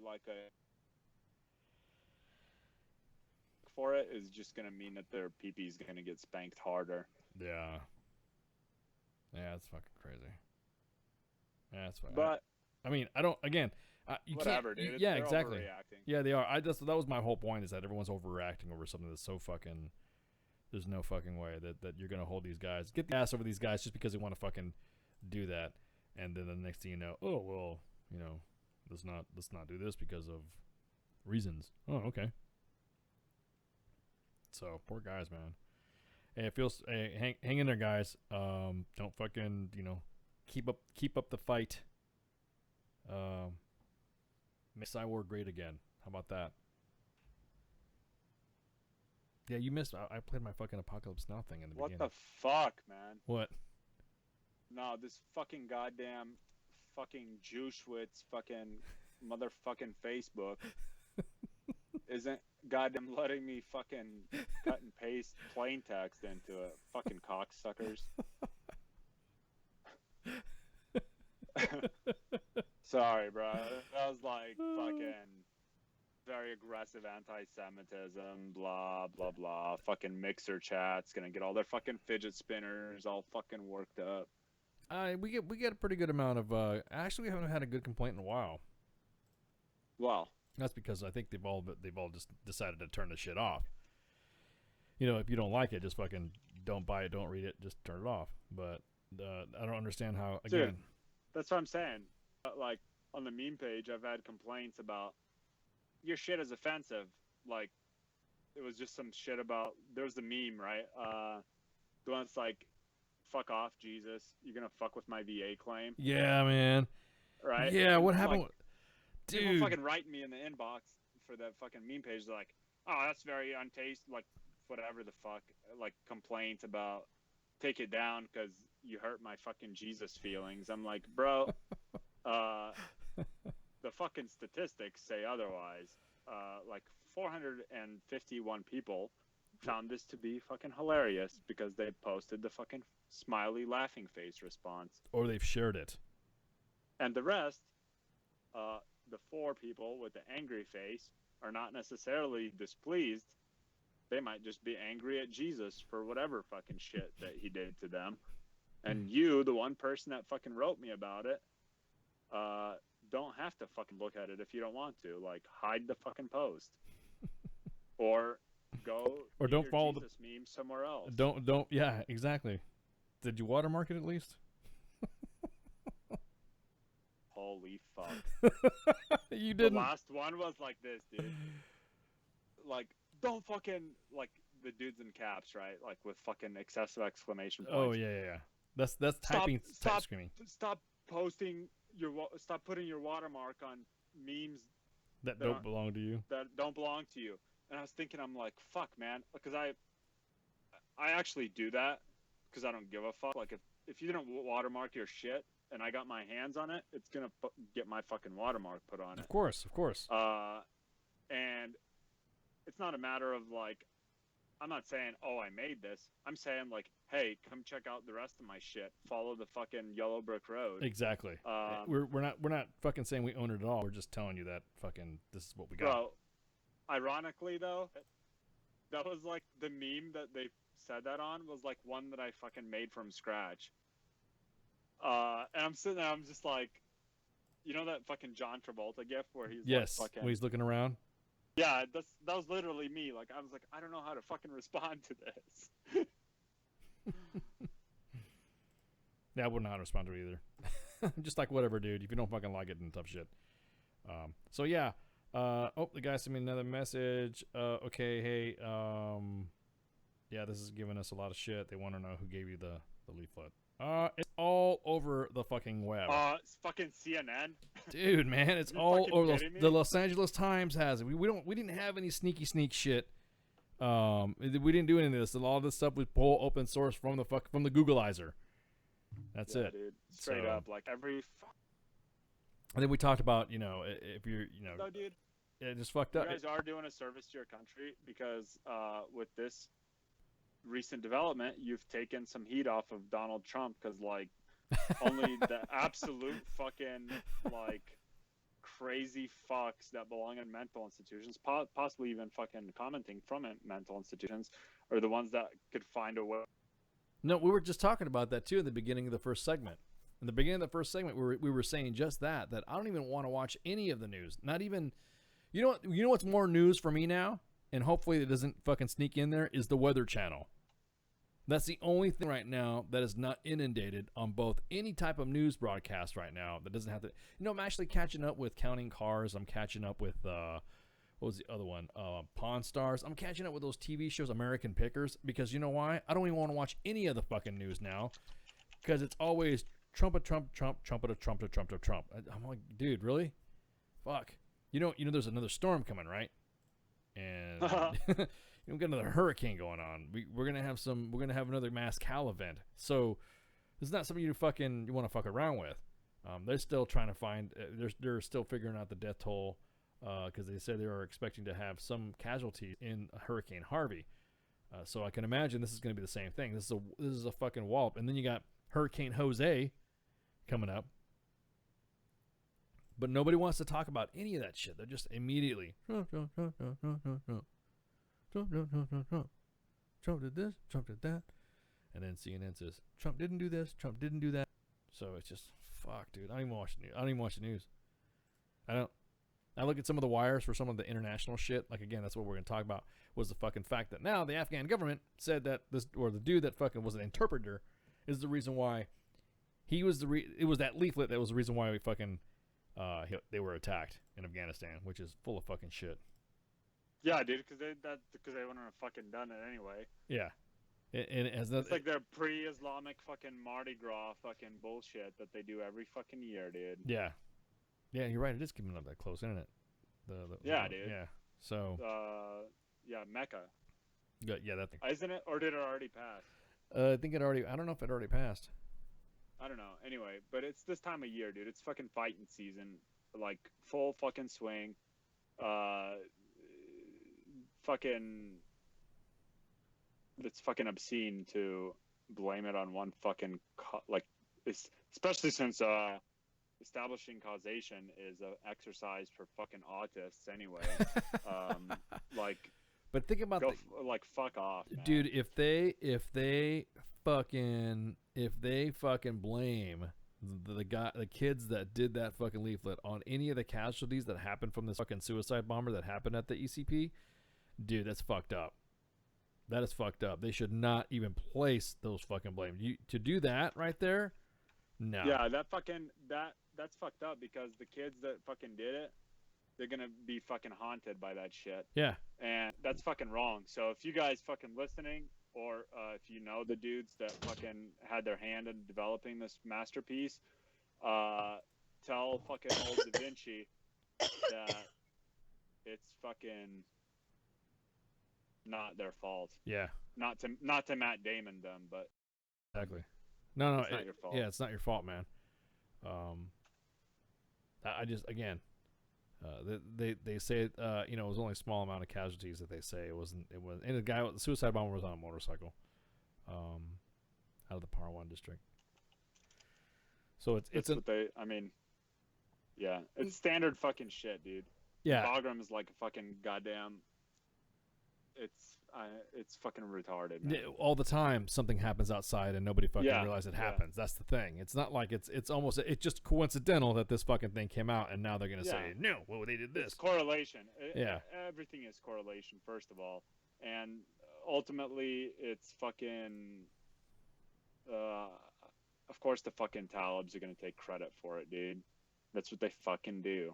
for it is just gonna mean that their pee-pee's gonna get spanked harder. Yeah, it's fucking crazy. Yeah, it's fine. But I mean, I don't. Again, you whatever, can't. dude. Yeah, They're exactly. overreacting. Yeah, they are. That was my whole point, is that everyone's overreacting over something that's so fucking. There's no fucking way that you're gonna hold these guys, get the ass over these guys just because they want to fucking do that, and then the next thing you know, oh well, let's not do this because of reasons. Oh, okay. So poor guys, man. Hey, it feels. Hey, hang in there, guys. Don't fucking keep up the fight. Make Cyborg great again. How How about that? Yeah, you missed. I played my fucking Apocalypse Now thing in the What beginning. the fuck, man? What? No, this fucking goddamn fucking Jewschwitz fucking motherfucking Facebook isn't goddamn letting me fucking cut and paste plain text into it. Fucking cocksuckers. Sorry, bro. That was like fucking very aggressive anti-Semitism, blah, blah, blah. Fucking Mixer chat's gonna get all their fucking fidget spinners all fucking worked up. We get a pretty good amount of. Actually, we haven't had a good complaint in a while. Well, that's because I think they've all just decided to turn the shit off. You know, if you don't like it, just fucking don't buy it, don't read it, just turn it off. But I don't understand how. Again, dude, that's what I'm saying. Like on the meme page, I've had complaints about your shit is offensive. Like it was just some shit about. There's the meme, right? The one that's like, "Fuck off, Jesus. You're gonna fuck with my VA claim." Yeah, man. Right? Yeah, what Like, happened? Dude. People fucking write me in the inbox for that fucking meme page. They're like, "Oh, that's very untasteful." Like, whatever the fuck. Like, complaints about take it down because you hurt my fucking Jesus feelings. I'm like, bro, the fucking statistics say otherwise. Like, 451 people found this to be fucking hilarious because they posted the fucking smiley laughing face response. Or they've shared it. And the rest, the 4 people with the angry face, are not necessarily displeased. They might just be angry at Jesus for whatever fucking shit that he did to them. And you, the one person that fucking wrote me about it, don't have to fucking look at it if you don't want to. Like, hide the fucking post. Or go or don't your follow Jesus meme somewhere else. Don't yeah, exactly. Did you watermark it at least? Holy fuck. You didn't. The last one was like this, dude. Like, don't fucking, like, the dude's in caps, right? Like, with fucking excessive exclamation points. Oh, yeah. That's typing, type screaming. Stop posting stop putting your watermark on memes that don't belong to you. That don't belong to you. And I was thinking, I'm like, fuck, man. Because I actually do that because I don't give a fuck. Like, if you didn't watermark your shit, and I got my hands on it, it's gonna get my fucking watermark put on it. Of course. And it's not a matter of like, I'm not saying, oh, I made this. I'm saying like, hey, come check out the rest of my shit. Follow the fucking yellow brick road. Exactly. We're not fucking saying we own it at all. We're just telling you that fucking this is what we got. Bro, ironically though, that was like the meme that they said that on was like one that I fucking made from scratch. And I'm sitting there, I'm just like, you know that fucking John Travolta gif where he's like fucking... when he's looking around? Yeah, that was literally me. Like, I was like, I don't know how to fucking respond to this. Yeah, I wouldn't know how to respond to it either. Just like, whatever, dude. If you don't fucking like it, then tough shit. So, yeah. The guy sent me another message. Okay, hey, yeah, this is giving us a lot of shit. They want to know who gave you the leaflet. It's all over the fucking web. It's fucking CNN. Dude, man, it's all over. The Los Angeles Times has it. We didn't have any sneak shit. We didn't do any of this. A lot of this stuff was pull open source from the Googleizer. That's it. Dude. Straight up, like every. And then we talked about, if you're, No, dude. Yeah, just fucked up. You guys are doing a service to your country because with this recent development, you've taken some heat off of Donald Trump because, like, only the absolute fucking, like, crazy fucks that belong in mental institutions, possibly even fucking commenting from mental institutions, are the ones that could find a way. No, we were just talking about that, too, in the beginning of the first segment. In the beginning of the first segment, we were saying just that I don't even want to watch any of the news. Not even, you know what's more news for me now? And hopefully it doesn't fucking sneak in there, is the Weather Channel. That's the only thing right now that is not inundated on both any type of news broadcast right now that doesn't have to. I'm actually catching up with Counting Cars. I'm catching up with, what was the other one? Pawn Stars. I'm catching up with those TV shows, American Pickers, because you know why? I don't even want to watch any of the fucking news now because it's always Trump. I'm like, dude, really? Fuck. You know, there's another storm coming, right? And we got another hurricane going on. We're gonna have another mass Cal event. So this is not something you want to fuck around with. They're still trying to find. They're still figuring out the death toll because they said they are expecting to have some casualties in Hurricane Harvey. So I can imagine this is going to be the same thing. This is a fucking wallop. And then you got Hurricane Jose coming up. But nobody wants to talk about any of that shit. They're just immediately Trump did this, Trump did that. And then CNN says, Trump didn't do this, Trump didn't do that. So it's just, fuck, dude. I don't even watch the news. I don't even watch the news. I look at some of the wires for some of the international shit. Like, again, that's what we're going to talk about, was the fucking fact that now the Afghan government said that the dude that fucking was an interpreter is the reason why it was that leaflet that was the reason why we fucking, they were attacked in Afghanistan, which is full of fucking shit. Yeah, dude, because they wouldn't have fucking done it anyway. Yeah. And it has nothing. It's like their pre-Islamic fucking Mardi Gras fucking bullshit that they do every fucking year, dude. Yeah. Yeah, you're right. It is coming up that close, isn't it? Dude. Yeah. So. Yeah, Mecca. Yeah, that thing. Isn't it? Or did it already pass? I think it already. I don't know if it already passed. I don't know. Anyway, but it's this time of year, dude. It's fucking fighting season, like full fucking swing. It's fucking obscene to blame it on one fucking especially since establishing causation is an exercise for fucking autists anyway. But think about fuck off, man. Dude. If they fucking blame the kids that did that fucking leaflet on any of the casualties that happened from this fucking suicide bomber that happened at the ECP, dude, that's fucked up. That is fucked up. They should not even place those fucking blames. To do that right there, no. Yeah, that's fucked up because the kids that fucking did it, they're gonna be fucking haunted by that shit. Yeah. And that's fucking wrong. So if you guys fucking listening, or if you know the dudes that fucking had their hand in developing this masterpiece, tell fucking old Da Vinci that it's fucking not their fault. Yeah. Not to Matt Damon them, but exactly. No, it's not your fault. Yeah, it's not your fault, man. I just, again, they say it was only a small amount of casualties that they say it was, and the suicide bomber was on a motorcycle, out of the Par 1 district. So it's it's standard fucking shit, dude. Yeah. Bagram is like a fucking goddamn. It's fucking retarded, man. All the time something happens outside and nobody fucking realizes it happens. That's the thing. It's not like it's just coincidental that this fucking thing came out and now they're gonna say no. Well, they did this. It's correlation. Yeah. Everything is correlation, first of all, and ultimately it's fucking. Of course, the fucking Talibs are gonna take credit for it, dude. That's what they fucking do.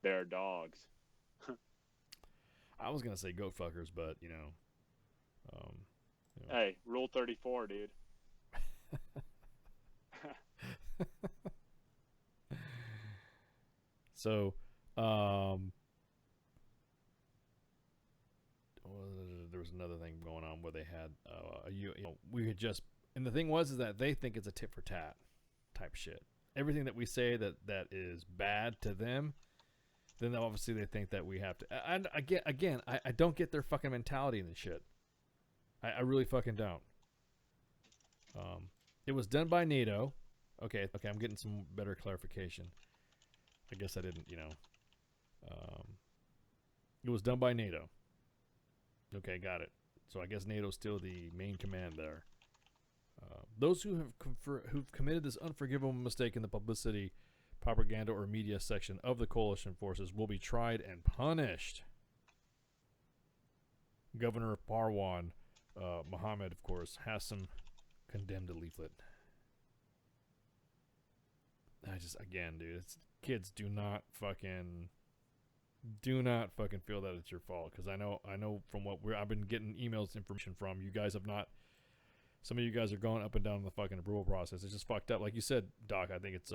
They're dogs. I was gonna say goat fuckers, but Hey, Rule 34, dude. So, there was another thing going on where they had we had just, and the thing is that they think it's a tit for tat type shit. Everything that we say that is bad to them, then obviously they think that we have to. And again, I don't get their fucking mentality in this shit. I really fucking don't. It was done by NATO. Okay, I'm getting some better clarification. I guess I didn't, it was done by NATO. Okay, got it. So I guess NATO's still the main command there. Those who've committed this unforgivable mistake in the publicity, propaganda, or media section of the coalition forces will be tried and punished. Governor Parwan Mohammed, of course, Hassan condemned the leaflet. Again, dude, kids do not fucking feel that it's your fault, because I know from what I've been getting information from you guys have not. Some of you guys are going up and down the fucking approval process. It's just fucked up. Like you said, Doc, I think it's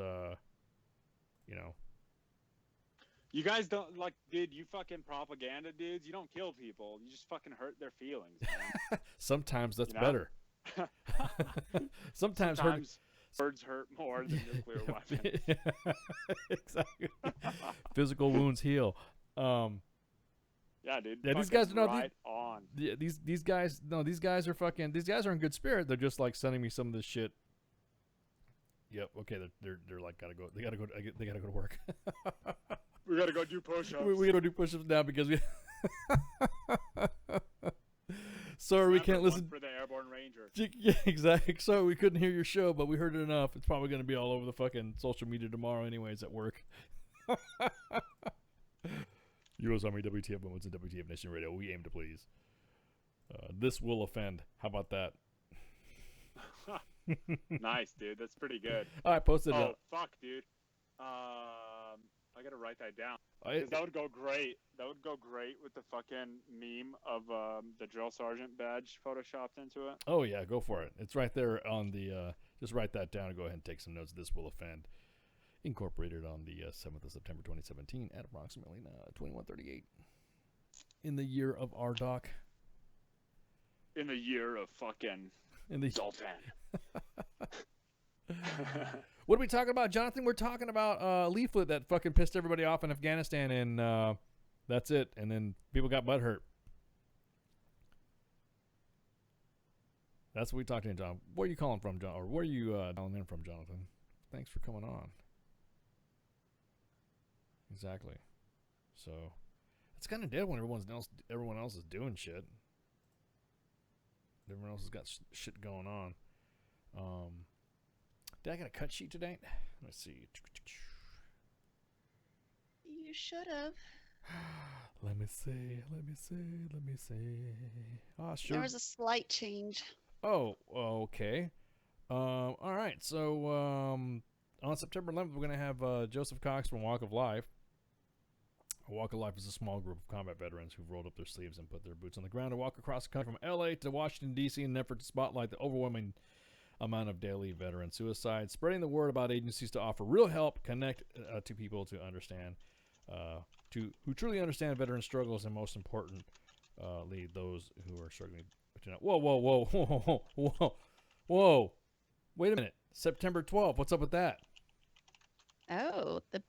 You guys don't like, dude. You fucking propaganda dudes. You don't kill people. You just fucking hurt their feelings. Man. Sometimes that's You know? better. Sometimes words hurt more than nuclear weapons. Exactly. Physical wounds heal. Yeah, dude. Yeah, these guys are right on. Yeah, these guys. No, these guys are fucking. These guys are in good spirit. They're just like sending me some of this shit. Yep. Okay. They're like gotta go. They gotta go. They gotta go to work. We gotta go do push-ups. We gotta do push-ups now because we. Sorry, we can't listen for the Airborne Ranger. Yeah, exactly. Sorry, we couldn't hear your show, but we heard it enough. It's probably going to be all over the fucking social media tomorrow, anyways, at work. U.S. Army, WTF Moments, and WTF Nation Radio. We aim to please. This will offend. How about that? Nice, dude. That's pretty good. I posted it Oh, up. fuck, dude. I gotta write that down. 'Cause that would go great. That would go great with the fucking meme of the drill sergeant badge photoshopped into it. Oh, yeah, go for it. It's right there on the, just write that down and go ahead and take some notes. This will offend. Incorporated on the 7th of September 2017 at approximately 21:38 in the year of our doc. In the year of fucking Zoltan. What are we talking about, Jonathan? We're talking about leaflet that fucking pissed everybody off in Afghanistan, and that's it. And then people got butthurt. That's what we talked to, John. Where are you calling from, John? Or where are you dialing in from, Jonathan? Thanks for coming on. Exactly. So it's kind of dead when everyone else is doing shit. Everyone else has got shit going on. Did I get a cut sheet today? Let's see. You should have. Let me see. Ah, sure. There was a slight change. Oh, okay. All right. So on September 11th, we're going to have Joseph Cox from Walk of Life. Walk of Life is a small group of combat veterans who've rolled up their sleeves and put their boots on the ground to walk across the country from L.A. to Washington, D.C. in an effort to spotlight the overwhelming amount of daily veteran suicide, spreading the word about agencies to offer real help, connect to people to understand, who truly understand veteran struggles, and most importantly, those who are struggling. Whoa! Wait a minute. September 12th. What's up with that? Oh, the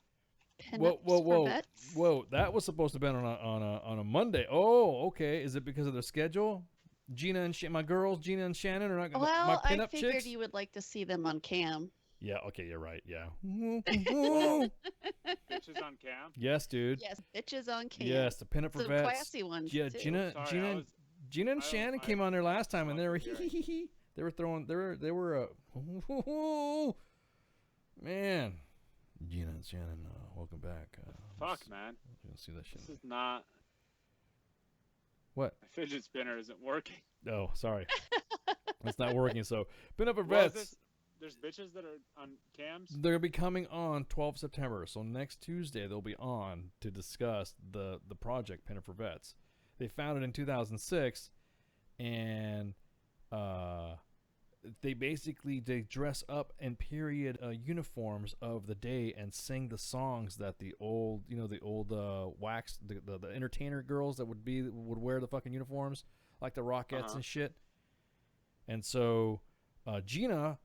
pinups for vets? Whoa! That was supposed to have been on a Monday. Oh, okay. Is it because of their schedule? Gina and my girls, Gina and Shannon, are not going to. Well, my pinup I figured chicks? you would like to see them on cam. Yeah. Okay. You're right. Yeah. Bitches on cam. Yes, dude. Yes, bitches on cam. Yes, the pinup for Some vets. classy ones. Yeah, too. Gina and Shannon came on there last time, and they were they were throwing. They were man. Gina and Shannon, welcome back. Fuck, man. Let's see that shit. This is not. What? My fidget spinner isn't working. Oh, sorry. It's not working. So, pinup for Well, vets. There's bitches that are on cams. They're be coming on 12 September. So next Tuesday they'll be on to discuss the project Pinup for Vets. They founded in 2006, and they dress up in period uniforms of the day and sing the songs that the old wax the entertainer girls that would wear the fucking uniforms, like the Rockettes and shit. And so Gina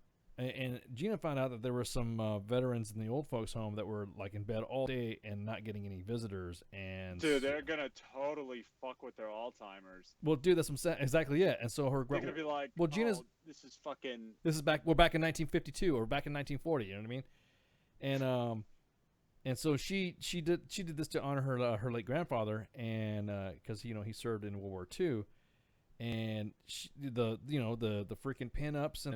found out that there were some veterans in the old folks home that were like in bed all day and not getting any visitors. And dude, they're gonna totally fuck with their Alzheimer's. Well, dude, that's what I'm saying. Exactly, yeah. And so They're gonna be like, well, Gina's, this is fucking. We're back in 1952 or back in 1940. You know what I mean? And so she did this to honor her late grandfather, and because he served in World War II. And the freaking pinups and